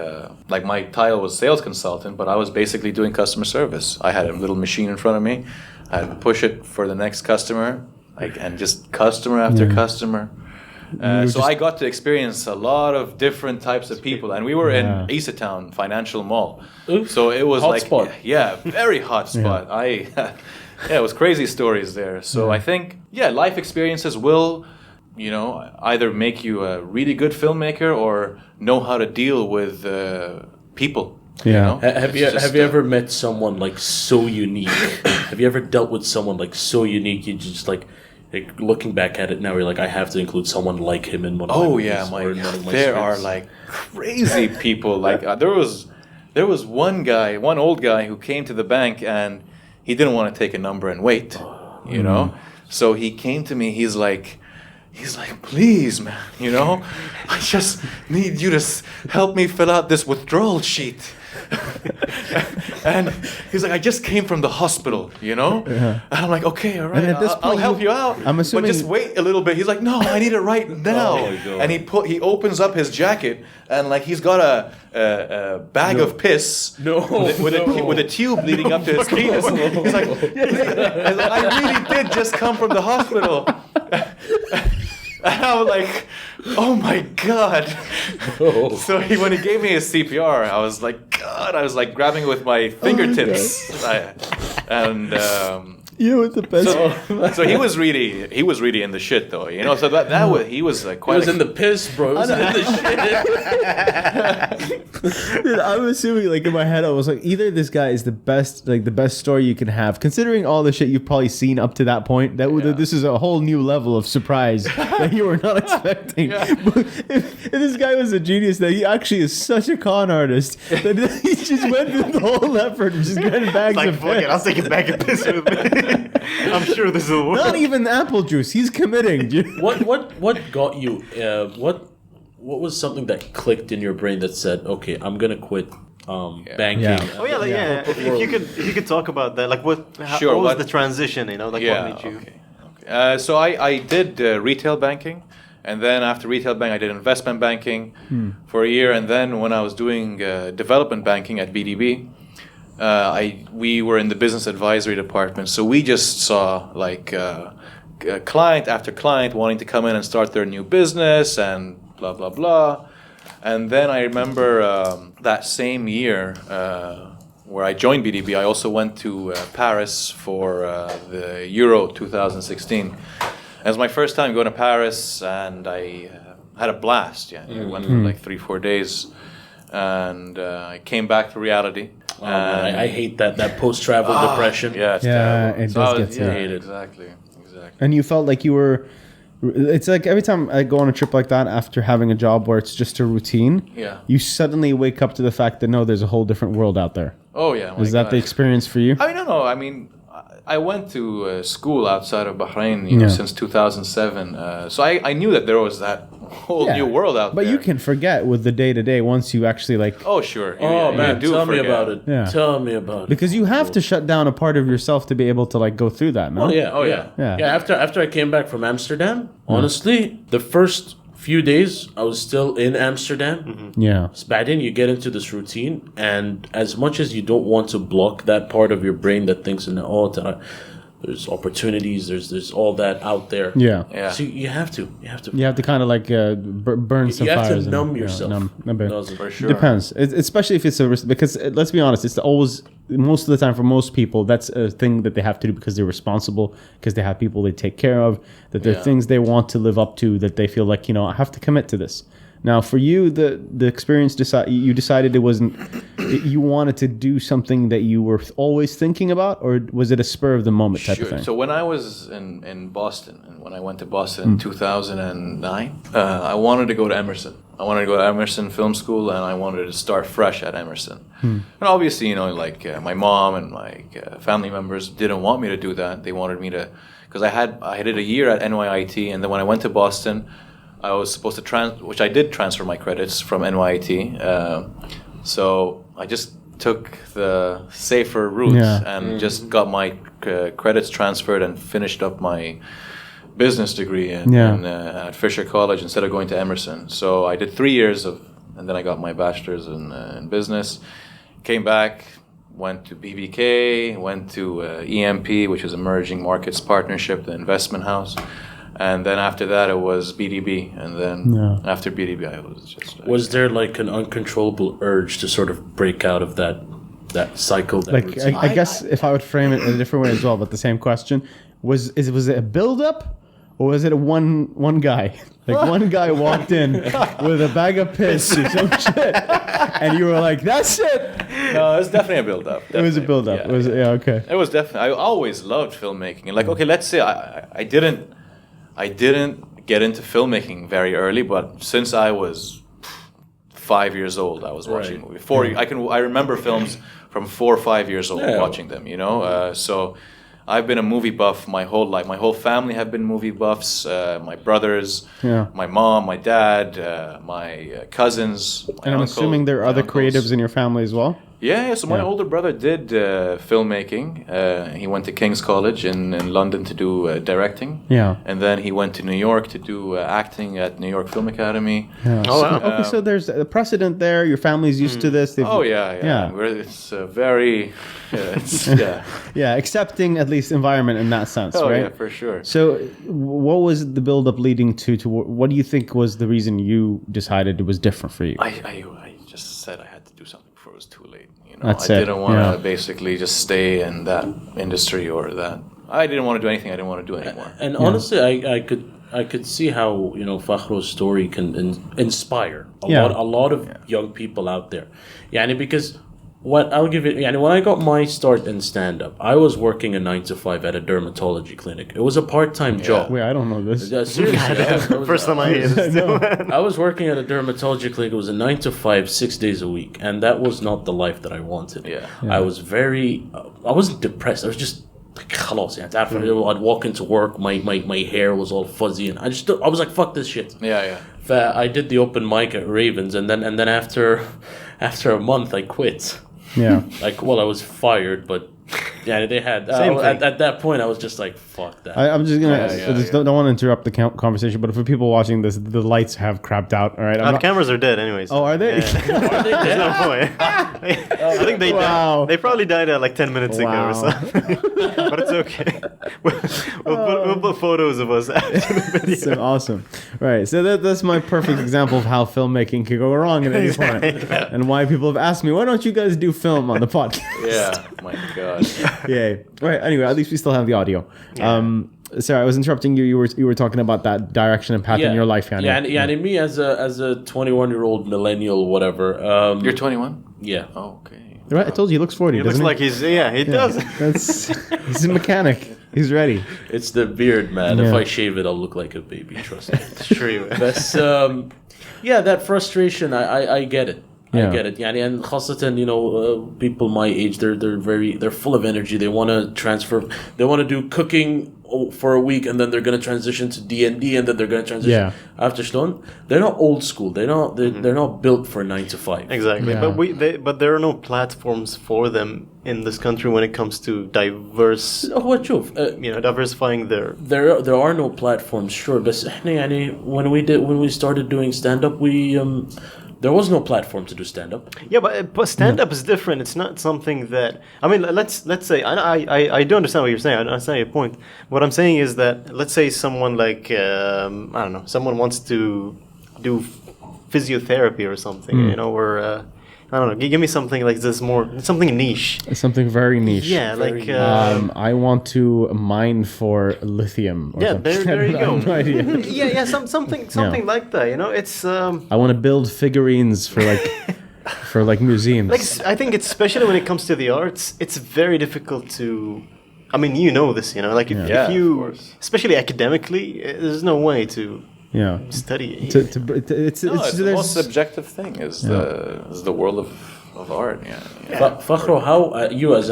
like my title was sales consultant, but I was basically doing customer service. I had a little machine in front of me. I'd push it for the next customer, and just customer after customer. So I got to experience a lot of different types of people, and we were in Isatown Financial Mall. Oof. So it was hot spot. Very hot spot. It was crazy stories there. So I think life experiences will, either make you a really good filmmaker or know how to deal with people. Yeah. Have you ever met someone like so unique? Have you ever dealt with someone like so unique? You just like looking back at it now, you're like, I have to include someone like him in one of my movies. There are like crazy people. Like there was one old guy who came to the bank and he didn't want to take a number and wait. So he came to me. He's like, please, man, I just need you to help me fill out this withdrawal sheet. And he's like, I just came from the hospital, And I'm like, okay, all right, And at this I'll point, help you out. I'm assuming, but just wait a little bit. He's like, no, I need it right now. Oh my God. And he opens up his jacket and like he's got a bag of piss with a tube leading up to his penis. He's like, I really did just come from the hospital. And I was like, oh my God. Oh. So when he gave me his CPR, I was like, God, I was like grabbing it with my fingertips. What's the best? So he was really in the shit though, So he was like quite. He was in the piss, bro. He was in the shit. Dude, I'm assuming, like in my head, I was like, either this guy is the best story you can have, considering all the shit you've probably seen up to that point. This is a whole new level of surprise that you were not expecting. But if this guy was a genius, that he actually is such a con artist that he just went through the whole effort of just getting bags of piss. I'll take a bag of piss with me. I'm sure this will work. Not even apple juice. He's committing. What got you? What was something that clicked in your brain that said, "Okay, I'm gonna quit banking"? Yeah. If you could talk about that, like what was the transition? What made you? Okay. So I did retail banking, and then after retail banking, I did investment banking for a year, and then when I was doing development banking at BDB. We were in the business advisory department, so we just saw like client after client wanting to come in and start their new business and blah blah blah. And then I remember that same year where I joined BDB, I also went to Paris for the Euro 2016. It was my first time going to Paris, and I had a blast. I went for like 3-4 days, and I came back to reality. Oh, man, I hate that post-travel depression. Yeah, it's terrible. It does get to it. Exactly. And you felt like you were. It's like every time I go on a trip like that after having a job where it's just a routine. Yeah. You suddenly wake up to the fact that no, there's a whole different world out there. Oh yeah. Is that the experience for you? I mean, no. I mean, I went to school outside of Bahrain, since 2007. So I knew that there was that whole new world out there. But you can forget with the day-to-day once you actually like... Oh, sure. Man, tell me about it. Yeah. Tell me about it. Because you have to shut down a part of yourself to be able to like go through that, no? Oh, yeah. After I came back from Amsterdam, honestly, the first few days I was still in Amsterdam. Yeah. But then you get into this routine, and as much as you don't want to block that part of your brain that thinks, there's opportunities, there's all that out there. Yeah. Yeah. So you have to You have to kind of like burn some you have fires. to numb yourself. A bit. For sure. Depends. Especially if it's a risk, because let's be honest, it's always most of the time for most people that's a thing that they have to do because they're responsible, because they have people they take care of, that there are things they want to live up to, that they feel like, I have to commit to this. Now, for you, the experience you decided it wasn't. You wanted to do something that you were always thinking about, or was it a spur of the moment type of thing? So when I was in Boston, and when I went to Boston in 2009, I wanted to go to Emerson. I wanted to go to Emerson Film School, and I wanted to start fresh at Emerson. And obviously, my mom and my family members didn't want me to do that. They wanted me to, because I did a year at NYIT, and then when I went to Boston, I was supposed to which I did transfer my credits from NYIT. So I just took the safer route and just got my credits transferred and finished up my business degree at Fisher College instead of going to Emerson. So I did 3 years and then I got my bachelor's in business. Came back, went to BBK, went to EMP, which is Emerging Markets Partnership, the investment house. And then after that, it was BDB. And then after BDB, I was just... Was there like an uncontrollable urge to sort of break out of that cycle? I guess if I would frame it in a different way as well, but the same question, was it a build-up, or was it a one guy? Like one guy walked in with a bag of piss or some shit, and you were like, "That's it." No, it was definitely a build-up. It was a build-up. Yeah, okay. It was definitely... I always loved filmmaking. And okay, let's say I didn't get into filmmaking very early, but since I was 5 years old, I was watching movies. I remember films from 4 or 5 years old watching them. So I've been a movie buff my whole life. My whole family have been movie buffs. My brothers, my mom, my dad, my cousins. My and I'm assuming there are other creatives in your family as well. Yeah, so my older brother did filmmaking. He went to King's College in London to do directing. Yeah. And then he went to New York to do acting at New York Film Academy. Yeah. Oh, wow. Okay, so there's a precedent there. Your family's used to this. Yeah. It's very... Yeah, accepting at least environment in that sense, right? Yeah, for sure. So what was the build-up leading to what do you think was the reason you decided it was different for you? I just said I had to do something before it was too late. I didn't want to basically just stay in that industry or that. I didn't want to do anything I didn't want to do anymore. And honestly, I could see how Fakhro's story can inspire a lot of young people out there. Because when I got my start in stand-up, I was working a 9 to 5 at a dermatology clinic. It was a part-time job. Wait, I don't know this. Seriously, First time I hear this. I was working at a dermatology clinic. It was a 9 to 5, 6 days a week, and that was not the life that I wanted. I was I wasn't depressed. I was just خلاص يعني تعرف I'd walk into work, my hair was all fuzzy, and I was like, fuck this shit. I did the open mic at Ravens, and then after a month I quit. Yeah. I was fired, but they had at that point I was just like, fuck that. I'm just gonna don't want to interrupt the conversation, but for people watching this, the lights have crapped out. All right, the cameras are dead, anyways. Oh, are they? Are they dead? No point. I think they died. They probably died like 10 minutes ago or something. But it's okay. We'll put photos of us after the video. So awesome. Right. So that's my perfect example of how filmmaking could go wrong at any point, and why people have asked me, why don't you guys do film on the podcast? Yeah. My God. Yeah. Right. Anyway, at least we still have the audio. Sorry, I was interrupting you. You were talking about that direction and path in your life. And me as a 21-year-old millennial, whatever. You're 21? Yeah. Oh, okay. Right. I told you he looks 40. He looks like he's he does. He's a mechanic. He's ready. It's the beard, man. If I shave it, I'll look like a baby. Trust me. It's true. But that frustration, I get it. I get it. And خاصة, people my age, they're full of energy. They want to transfer. They want to do cooking for a week, and then they're going to transition to D&D, and then they're going to transition after Stone. They're not old school. They're not built for 9 to 5. Exactly. Yeah. But there are no platforms for them in this country when it comes to diversifying their. There are no platforms, sure. But when we started doing stand up, there was no platform to do stand-up. Yeah, but stand-up is different. It's not something that I mean. Let's say I do understand what you're saying. I understand your point. What I'm saying is that let's say someone like I don't know, someone wants to do physiotherapy or something, you know, or I don't know. Give me something like this, something niche. Something very niche. Yeah, like I want to mine for lithium. Or yeah, something. there you I go. have no idea. yeah, something like that. You know, it's I want to build figurines for like museums. like I think it's especially when it comes to the arts, it's very difficult to. I mean, you know this, you know, like if of you, course. especially academically, there's no way to yeah. study. It's No, it's the there's- most subjective thing is the world of art. Yeah. Fakhro, how you as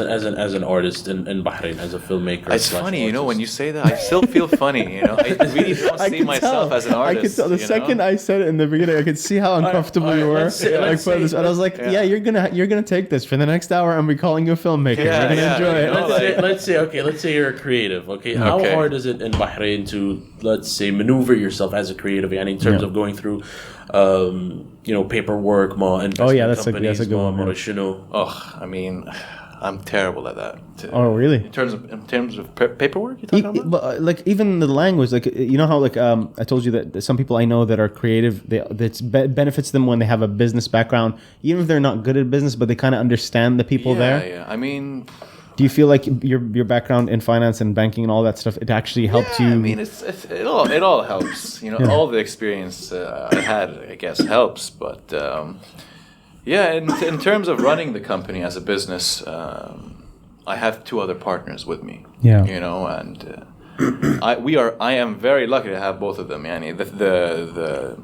an artist in Bahrain, as a filmmaker? It's slash funny, you know, when artist. you say that, I still feel funny. You know, I really don't I see could myself tell. as an artist. I could tell the you second know? I said it in the beginning. I could see how uncomfortable you were. let's say- Like, let's for this, say- and I was like, yeah, you're gonna take this for the next hour. I'm be calling you a filmmaker. Yeah, you're gonna yeah, enjoy you it. know, Let's say you're a creative. Okay, how Okay. hard is it in Bahrain to, let's say, maneuver yourself as a creative, and in terms of going through, paperwork, investment that's a companies, good one, yeah. Oh, I mean, I'm terrible at that. Oh, really? In terms of paperwork, you're talking about? But like even the language, like you know how like I told you that some people I know that are creative, that benefits them when they have a business background, even if they're not good at business, but they kind of understand the people there. Yeah. I mean, Do you feel like your background in finance and banking and all that stuff, it actually helped you? I mean, it all helps. You know, all the experience I had, I guess, helps. But in terms of running the company as a business, I have two other partners with me. Yeah. You know, and I am very lucky to have both of them. Yani, the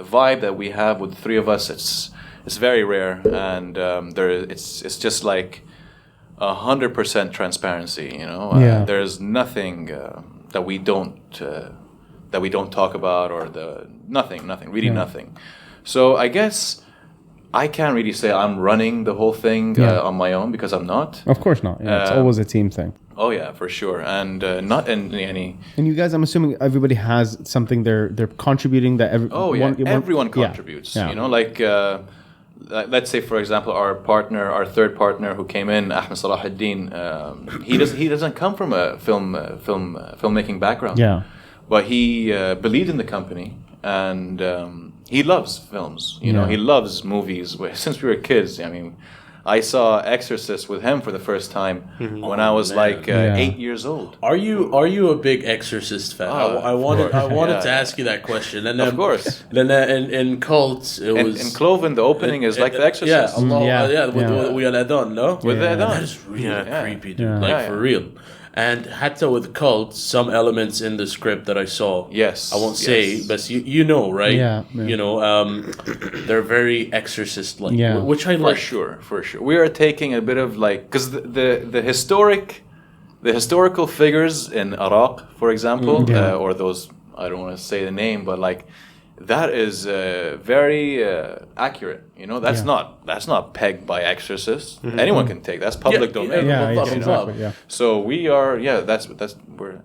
vibe that we have with the three of us, it's very rare, and it's just like 100% transparency. You know, there's nothing that we don't talk about, or nothing. So I guess I can't really say I'm running the whole thing on my own, because I'm not. Of course not. Yeah, it's always a team thing. Oh yeah, for sure, and not in any. And you guys, I'm assuming everybody has something they're contributing that. Everyone contributes. Yeah. You know, like let's say, for example, our third partner who came in, Ahmed Salahuddin. He doesn't come from a filmmaking background. Yeah. But he believed in the company, and he loves films. You know, he loves movies. Since we were kids, I mean, I saw Exorcist with him for the first time when I was 8 years old. Are you a big Exorcist fan? I wanted to ask you that question. And Of course. Then in cults, it was In Cloven, the opening is like the Exorcist. With Adhan, no? With the Adhan. That is really creepy, dude. Yeah. For real. And hatta with cults, some elements in the script that I saw. Yes. I won't say, but you know, right? Yeah. You know, they're very Exorcist-like. Yeah. Which I like. For sure. We are taking a bit of because the historical figures in Iraq, for example, or those, I don't want to say the name, but that is very accurate. You know, that's not pegged by exorcists. Anyone can take. That's public domain. Yeah. So we are. We're.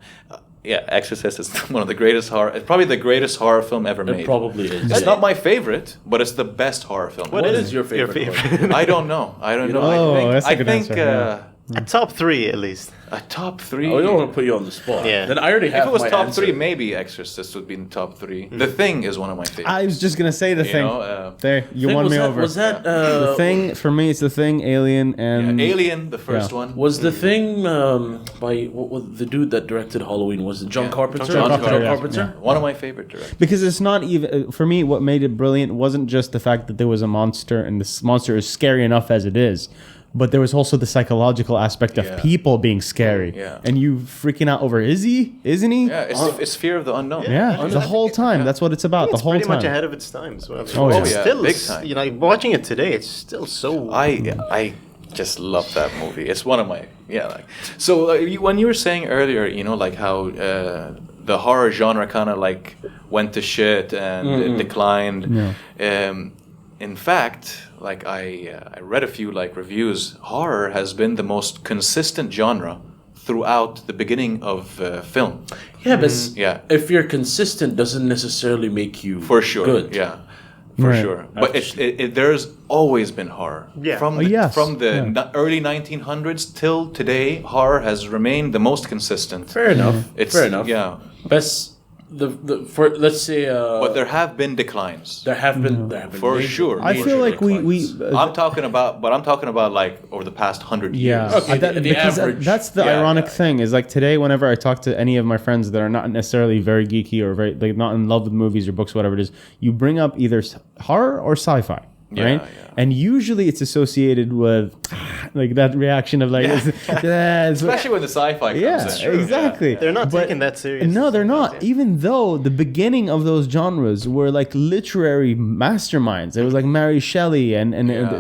Exorcist is one of the greatest horror. It's probably the greatest horror film ever made. It probably is. It's not my favorite, but it's the best horror film. What is your favorite? I don't know. That's a good answer, A top 3 at least. A top 3. Oh, we don't want to put you on the spot. Yeah. Then I already have If it was my top answer. 3, maybe Exorcist would be in top 3. The Thing is one of my favorites. I was just gonna say the Thing. know, There, you Thing, won me that, over. Was that The Thing for me? It's The Thing, Alien, and Alien, the first one. Was the Thing by what was the dude that directed Halloween? Was it John Carpenter? John Carpenter, yeah. One of my favorite directors. Because it's not even for me. What made it brilliant wasn't just the fact that there was a monster, and this monster is scary enough as it is, but there was also the psychological aspect of people being scary, and you freaking out over isn't he? Yeah, it's fear of the unknown. Yeah, the whole time. That's what it's about. It's the whole pretty time. much ahead of its time as well. Oh, yeah. It's Yeah, still, big time. you know, watching it today, it's still so. I just love that movie. It's one of my So when you were saying earlier, you know, like how the horror genre kind of went to shit and it declined. In fact, I read a few reviews. Horror has been the most consistent genre throughout the beginning of film. Yeah, but if you're consistent, doesn't necessarily make you For sure. good. Yeah. for Right. sure. But there's always been horror. Yeah. From the, Yes. from the Yeah. early 1900s till today, horror has remained the most consistent. Fair enough. It's Fair enough. Yeah. Best for let's say. But there have been declines. there have been For major- sure. I major feel like we declines. I'm talking about like over the past 100 Yeah, years. Okay, the because average- that's the Yeah, ironic yeah. thing is like today, whenever I talk to any of my friends that are not necessarily very geeky or very like not in love with movies or books, whatever it is, you bring up either horror or sci-fi, Yeah, right? yeah. And usually it's associated with like that reaction of like, it's- Especially when the sci-fi comes yeah, in. exactly. They're not But- taking that serious. No, they're not. Yeah. Even though the beginning of those genres were like literary masterminds. It was like Mary Shelley and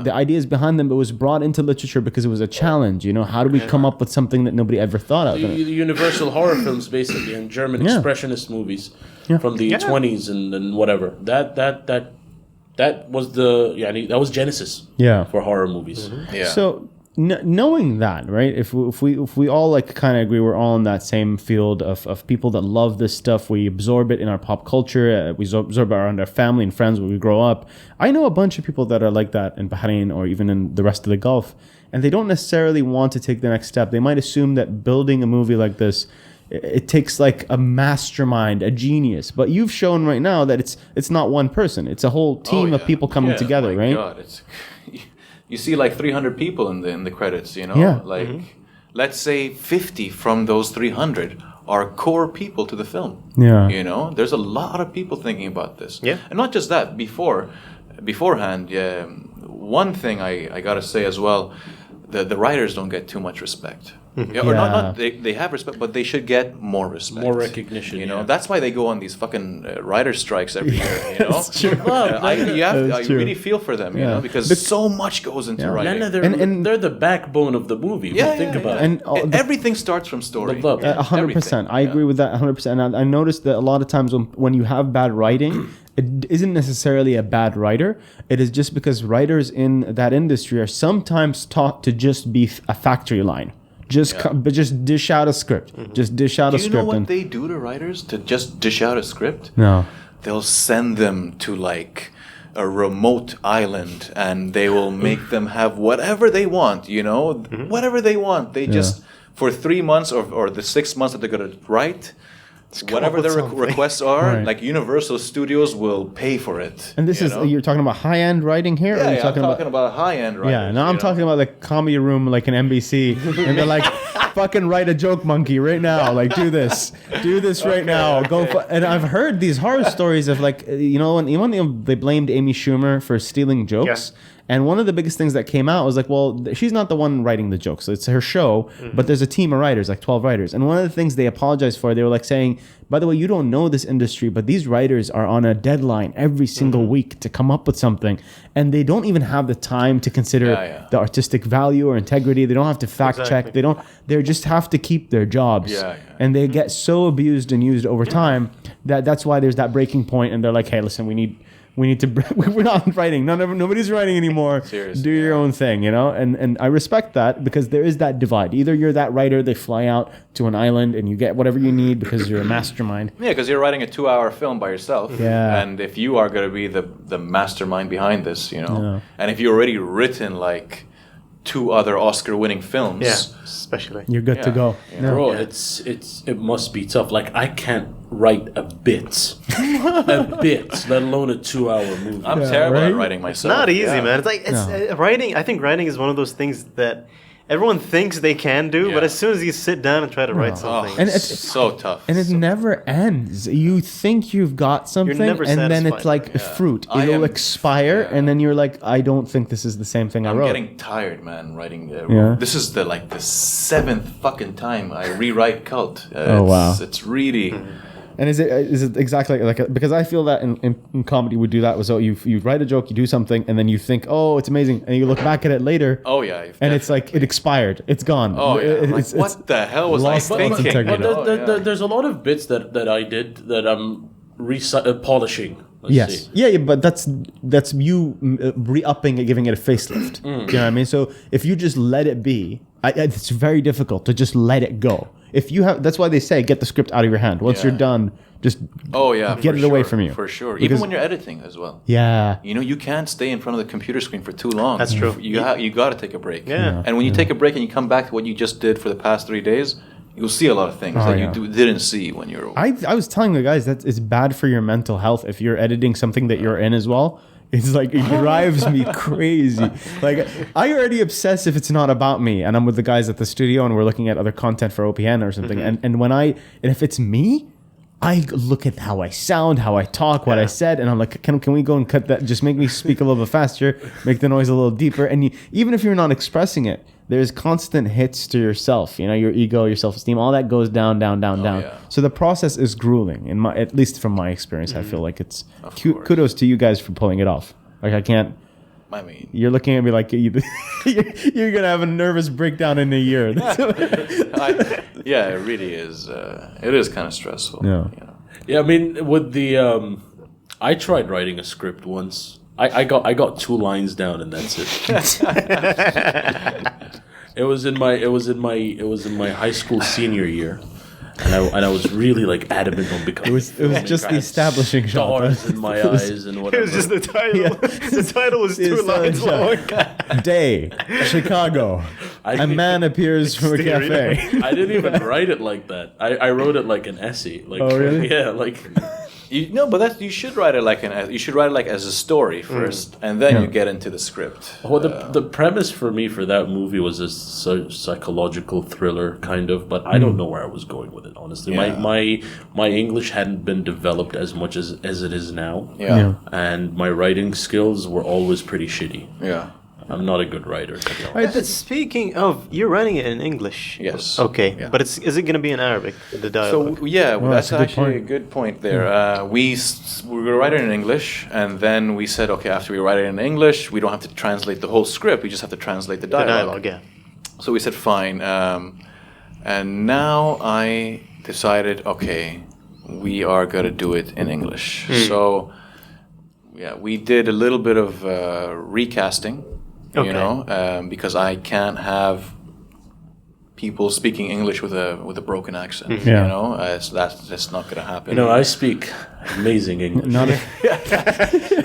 the ideas behind them. It was brought into literature because it was a challenge. You know, how do we come up with something that nobody ever thought of? The universal horror films, basically, and German Yeah. expressionist movies Yeah. from the 20s and whatever. That was that was Genesis. Yeah. For horror movies. Yeah. So knowing that, right? If we all like kind of agree, we're all in that same field of people that love this stuff. We absorb it in our pop culture. We absorb it around our family and friends when we grow up. I know a bunch of people that are like that in Bahrain or even in the rest of the Gulf, and they don't necessarily want to take the next step. They might assume that building a movie like this, it takes like a mastermind, a genius. But you've shown right now that it's not one person. It's a whole team of people coming together, My right? God, it's you see like 300 people in the credits, you know? Yeah. Like let's say 50 from those 300 are core people to the film. Yeah. You know, there's a lot of people thinking about this. Yeah. And not just that, beforehand, one thing I got to say as well, the writers don't get too much respect. Yeah, or Yeah. not they have respect, but they should get more respect. More recognition, You know, yeah. that's why they go on these fucking writer strikes every year, you know? That's true. That's I true. really feel for them, you Yeah. know, because so much goes into Yeah. writing. No, they're the backbone of the movie. if you think about it. And Everything starts from story. The love. 100%. I agree with that 100%. And I noticed that a lot of times when you have bad writing, it isn't necessarily a bad writer. It is just because writers in that industry are sometimes taught to just be a factory line. But just dish out a script. Just dish out a Do you script. know what they do to writers to just dish out a script? No. They'll send them to like a remote island and they will make them have whatever they want, you know? Whatever they want. They just, for 3 months or the 6 months that they're going to write, whatever up with their something. requests are, Right. like Universal Studios will pay for it. And this you is, know? you're talking about high-end writing here? Yeah, or are you I'm talking about high-end writers. Yeah, now I'm you know? talking about like comedy room, like an NBC, and they're like, "Fucking write a joke, monkey, right now! Like, do this right now." And I've heard these horror stories of like, you know, when they blamed Amy Schumer for stealing jokes. Yeah. And one of the biggest things that came out was like, well, she's not the one writing the jokes. It's her show, but there's a team of writers, like 12 writers. And one of the things they apologized for, they were like saying, by the way, you don't know this industry, but these writers are on a deadline every single week to come up with something. And they don't even have the time to consider the artistic value or integrity. They don't have to fact check. They just have to keep their jobs. And they get so abused and used over time that's why there's that breaking point. And they're like, hey, listen, we need to we're not writing, nobody's writing anymore. Seriously, do your own thing, you know. And I respect that because there is that divide. Either you're that writer, they fly out to an island and you get whatever you need because you're a mastermind. Yeah, because you're writing a 2-hour film by yourself. Yeah. And if you are going to be the mastermind behind this, you know, and if you've already written like 2 other Oscar-winning films, especially. You're good to go. Yeah. Bro, it must be tough. Like I can't write a bit, let alone a 2-hour movie. I'm terrible right? at writing myself. Not easy, man. It's like writing. I think writing is one of those things that everyone thinks they can do, but as soon as you sit down and try to write something, And it's so tough. And it never ends. You think you've got something, never and then it's satisfied. like fruit. It'll expire, and then you're like, I don't think this is the same thing I I'm wrote. getting tired, man, writing. This is the 7th fucking time I rewrite Cult. Wow. It's really... And is it exactly like because I feel that in comedy we do that. So you write a joke, you do something, and then you think, oh, it's amazing, and you look back at it later. Oh yeah, and it's like it expired, it's gone. Oh yeah, what the hell was I lost its thinking? integrity. But there's a lot of bits that I did that I'm polishing. Yes. See. Yeah, but that's you re-upping it, giving it a facelift. You know what I mean? So if you just let it be, it's very difficult to just let it go. if you have, that's why they say get the script out of your hand. Once you're done, just get it away from you. For sure. Because, even when you're editing as well. Yeah. You know, you can't stay in front of the computer screen for too long. That's true. You got to take a break. Yeah. And when you take a break and you come back to what you just did for the past 3 days, you'll see a lot of things that you didn't see when you're over. I was telling the guys that it's bad for your mental health if you're editing something that you're in as well. It's like, it drives me crazy. Like, I already obsess if it's not about me and I'm with the guys at the studio and we're looking at other content for OPN or something. And if it's me, I look at how I sound, how I talk, what I said, and I'm like, can we go and cut that? Just make me speak a little bit faster, make the noise a little deeper. And even if you're not expressing it, there's constant hits to yourself. You know, your ego, your self-esteem, all that goes down. Yeah. So the process is grueling. At least from my experience, I feel like it's kudos to you guys for pulling it off. Like, I can't. I mean, you're looking at me like you're gonna have a nervous breakdown in a year. Yeah, it really is. It is kind of stressful. Yeah. You know? Yeah, I mean, with the, I tried writing a script once. I got 2 lines down and that's it. It was in my high school senior year, and I was really like adamant on becoming. It was just the establishing shot. Stars in my eyes and whatever. It was just the title. Yeah. The title was 2 lines long. Day, Chicago. A man appears from a cafe. I didn't even write it like that. I wrote it like an essay. Like, oh really? Yeah, like. But you should write it like as a story first, and then you get into the script. Well, the premise for me for that movie was a psychological thriller kind of, but I don't know where I was going with it. Honestly, my English hadn't been developed as much as it is now. Yeah. And my writing skills were always pretty shitty. Yeah. I'm not a good writer, to be honest. Right, but speaking of, you're writing it in English. Yes. Okay, Yeah. but is it going to be in Arabic, the dialogue? So that's that's a good actually point. a good point there. We were going to write it in English, and then we said, okay, after we write it in English, we don't have to translate the whole script. We just have to translate the dialogue. The dialogue, yeah. So we said, fine. And now I decided, okay, we are going to do it in English. So, yeah, we did a little bit of recasting. Okay. You know, because I can't have people speaking English with a broken accent. Yeah. You know, that's not going to happen. You know, I speak amazing English.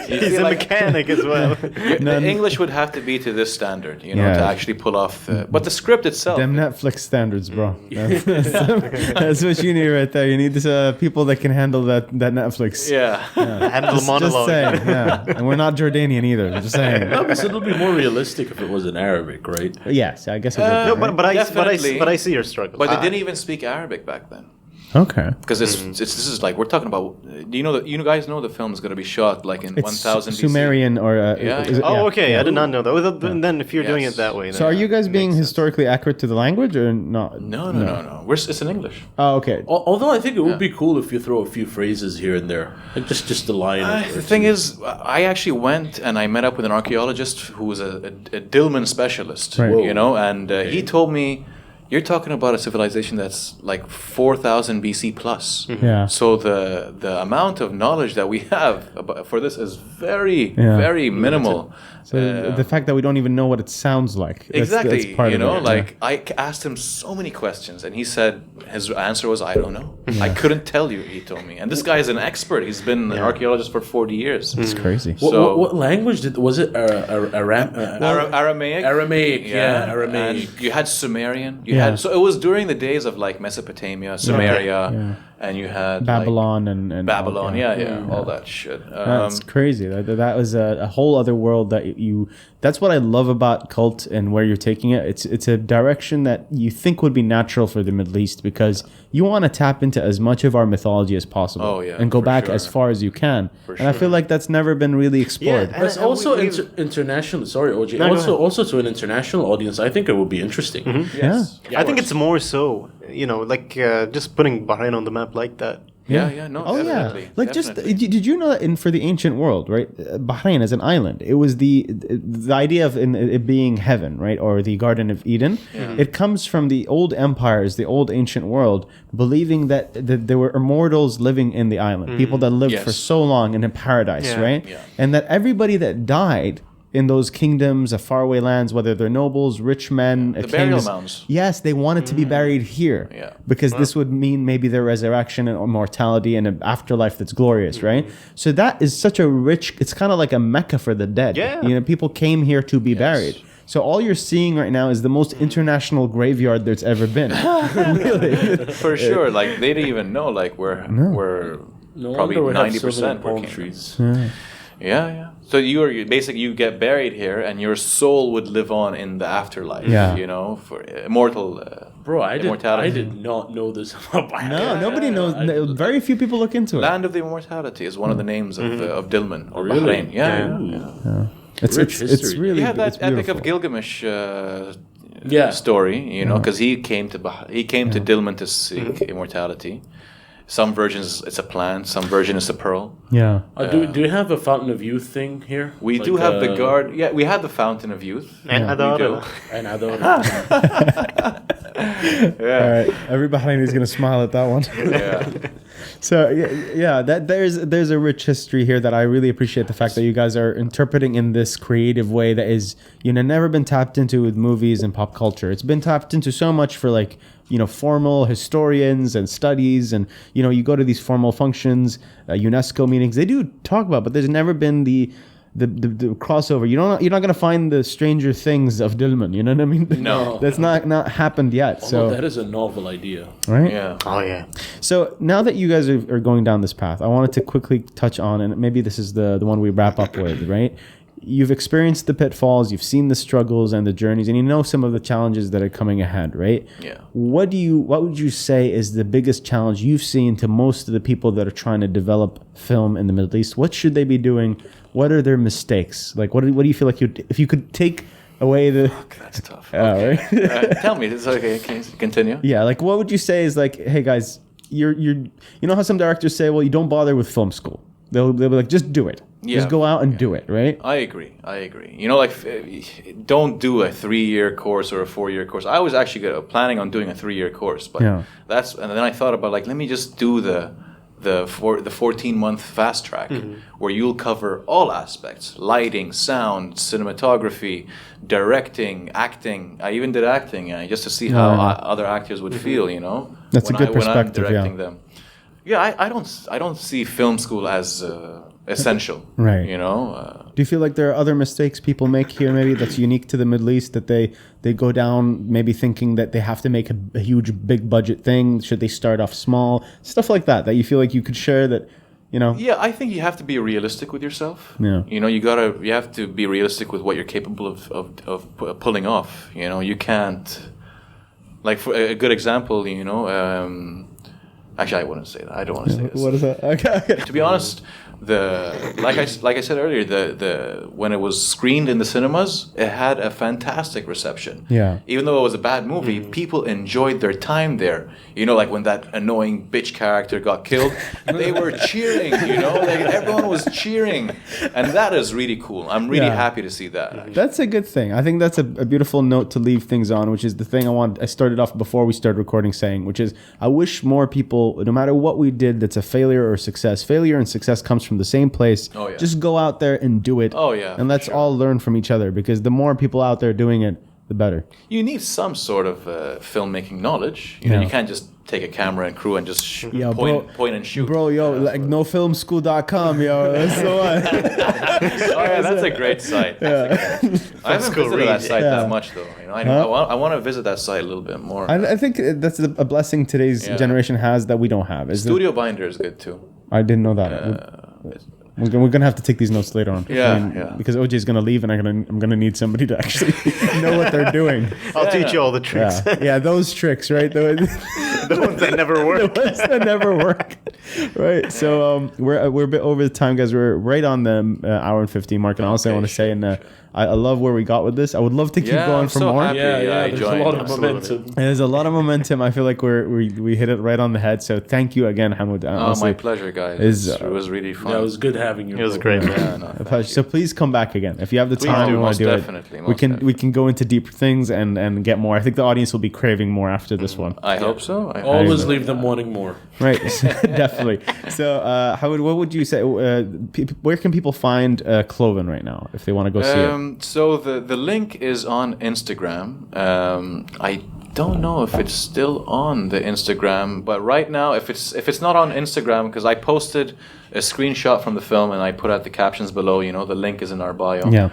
He's a mechanic as well. The English would have to be to this standard, you know, to actually pull off. But the script itself. Them Netflix standards, bro. That's what you need right there. You need people that can handle that Netflix. Yeah. Handle Just monologue. saying, yeah. And we're not Jordanian either. Just saying. No, because it'll be more realistic if it was in Arabic, right? Yes, I guess it would. No, Right? but I see your struggle. But they didn't even speak Arabic back then. Okay. Because this is like, we're talking about. Do you guys know the film is going to be shot like in 1000 BC? Sumerian or Yeah, is it- Oh, yeah. okay. I did not know that. Well, then if you're doing Yes. it that way, So are you guys being Makes sense. historically accurate to the language or not? No. It's in English. Oh, okay. Although I think it would be cool if you throw a few phrases here and there, like just a line. The thing is, I actually went and I met up with an archaeologist who was a Dillman specialist, Right. you know, and he told me, you're talking about a civilization that's like 4000 BC plus. Yeah. So the amount of knowledge that we have for this is very minimal. So the fact that we don't even know what it sounds like. Exactly. That's part you of know, it, like I asked him so many questions, and he said his answer was, "I don't know. I couldn't tell you." He told me, and this guy is an expert. He's been an archaeologist for 40 years. It's crazy. What language was it? Aramaic. Aramaic, yeah, Aramaic. And you had Sumerian. You Yeah. had, so it was during the days of like Mesopotamia, Samaria, and you had Babylon like, and Babylon, all that shit. That's crazy. That was a whole other world that you. That's what I love about cult and where you're taking it. It's a direction that you think would be natural for the Middle East because you want to tap into as much of our mythology as possible. Oh, yeah, and go for back sure. as far as you can. For And I feel like that's never been really explored. Yeah, But it's also international. Sorry, OJ. No, go ahead. Also to an international audience, I think it would be interesting. Yes. I think it's more so, like just putting Bahrain on the map like that. Yeah, no, Oh definitely. yeah, like definitely. just did you know that for the ancient world, right? Bahrain as an island, it was the idea of it being heaven, right, or the Garden of Eden. It comes from the old empires, the old ancient world, believing that there were immortals living in the island, people that lived for Yes. so long in a paradise, Yeah. right? Yeah. And that everybody that died in those kingdoms of faraway lands, whether they're nobles, rich men, The kings. burial mounds. Yes, they wanted to be buried here. Yeah. Because this would mean maybe their resurrection and immortality and an afterlife that's glorious, right? So that is such a rich, it's kind of like a Mecca for the dead. Yeah. You know, people came here to be buried. So all you're seeing right now is the most international graveyard there's ever been. Really. For sure. Like they didn't even know like we're No probably wonder we have so 90% many were palm kingdoms. trees. Yeah. So you get buried here, and your soul would live on in the afterlife. Yeah. You know, for immortal. Bro, I immortality. did not know this about Bahrain. No, nobody knows. Very few people look into it. Land of the Immortality is one of the names of Dilmun or Really? Bahrain. Yeah. It's Rich it's history. really You have that it's Epic beautiful. of Gilgamesh Yeah. story, you know, because he came to Dilmun to seek immortality. Some versions it's a plant, some version is a pearl. Yeah. Do we have a Fountain of Youth thing here? We do have the guard. Yeah, we had the Fountain of Youth. And We Adara. do. And I don't. Yeah. All right. Every Bahraini is gonna smile at that one. Yeah. So yeah, that there's a rich history here that I really appreciate the fact that you guys are interpreting in this creative way that is never been tapped into with movies and pop culture. It's been tapped into so much for like formal historians and studies, and you go to these formal functions, UNESCO meetings. They do talk about, but there's never been the crossover. You're not gonna find the Stranger Things of Dilmun. You know what I mean? No. That's not happened yet. So So that is a novel idea. right. Yeah. Oh yeah. So now that you guys are going down this path, I wanted to quickly touch on, and maybe this is the one we wrap up with, right? You've experienced the pitfalls, you've seen the struggles and the journeys, and you know some of the challenges that are coming ahead, right? Yeah. What would you say is the biggest challenge you've seen to most of the people that are trying to develop film in the Middle East? What should they be doing? What are their mistakes? Like, what do you feel like if you could take away the? That's tough. Right? Tell me. It's okay. Can you continue? Yeah, like what would you say is like, hey guys, you know how some directors say, well, you don't bother with film school. They'll be like, just do it. Yeah. Just go out and do it, right? I agree. You know, like, don't do a 3-year course or a 4-year course. I was actually planning on doing a 3-year course, but and then I thought about like, let me just do the 14-month fast track where you'll cover all aspects: lighting, sound, cinematography, directing, acting. I even did acting, just to see how other actors would feel. You know, That's a good perspective. When I'm directing them. Yeah, I don't see film school as essential. Right. You know. Do you feel like there are other mistakes people make here, maybe that's unique to the Middle East, that they go down maybe thinking that they have to make a huge, big budget thing? Should they start off small? Stuff like that you feel like you could share that, Yeah, I think you have to be realistic with yourself. Yeah. You know, you have to be realistic with what you're capable of pulling off. You know, you can't. Like, for a good example, actually, I wouldn't say that. I don't want to say this. What is that? Okay. To be honest, like I said earlier, the when it was screened in the cinemas, it had a fantastic reception. Yeah. Even though it was a bad movie, people enjoyed their time there. You know, like when that annoying bitch character got killed, they were cheering. Like everyone was cheering, and that is really cool. I'm really happy to see that. Actually. That's a good thing. I think that's a beautiful note to leave things on, which is the thing I started off before we started recording saying, which is I wish more people, no matter what we did that's a failure or success, failure and success comes from the same place. Oh, yeah. Just go out there and do it. Oh, yeah, And let's all learn from each other, because the more people out there doing it, the better. You need some sort of filmmaking knowledge. You know, you can't just take a camera and crew and just point and shoot. Bro, like nofilmschool.com, yo. That's the one. Oh yeah, that's a great site. I haven't visited that site that much though. I want to visit that site a little bit more. I think that's a blessing today's generation has that we don't have. Studio Binder is good too. I didn't know that. We're gonna have to take these notes later on. Because OJ is gonna leave, and I'm gonna need somebody to actually know what they're doing. I'll teach you all the tricks. Yeah, those tricks, right? The ones that never work. The ones that never work. Right. So we're a bit over the time, guys. We're right on the hour and 15 mark, and honestly, I want to say, I love where we got with this. I would love to keep going for more. Happy. There's a lot of momentum. There's a lot of momentum. I feel like we hit it right on the head. So thank you again, Hamid. My pleasure, guys. It was really fun. Yeah, it was good having you. It was great, man. A pleasure. So please come back again if you have the time. We want to do definitely, it. We can go into deeper things and get more. I think the audience will be craving more after this one. I hope so. Always leave them wanting more. Right, definitely. So, Howard, what would you say? Where can people find Cloven right now if they want to go see it? So the link is on Instagram. I don't know if it's still on the Instagram, but right now, if it's not on Instagram, because I posted a screenshot from the film and I put out the captions below. The link is in our bio. Yeah.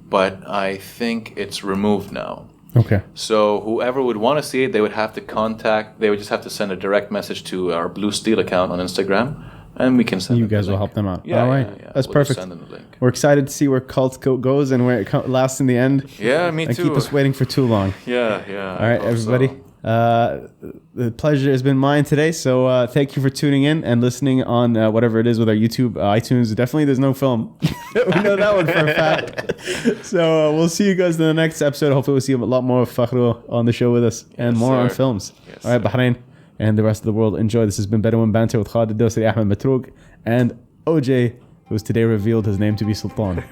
But I think it's removed now. Okay. So whoever would want to see it, they would just have to send a direct message to our Blue Steel account on Instagram, and we can send you them guys the will link. help them out. Yeah, all right. yeah. That's We'll perfect. just send them the link. We're excited to see where Cult goes and where it lasts in the end. Yeah, me and too. keep us waiting for too long. Yeah. All right, everybody. The pleasure has been mine today. So thank you for tuning in and listening on whatever it is with our YouTube, iTunes. Definitely, there's no film. We know that one for a fact. So we'll see you guys in the next episode. Hopefully, we'll see a lot more of Fakhro on the show with us and more on films. Yes, all right, Bahrain and the rest of the world, enjoy. This has been Bedouin Banter with Khalid Dosri, Ahmed Matrouk, and OJ, who's today revealed his name to be Sultan.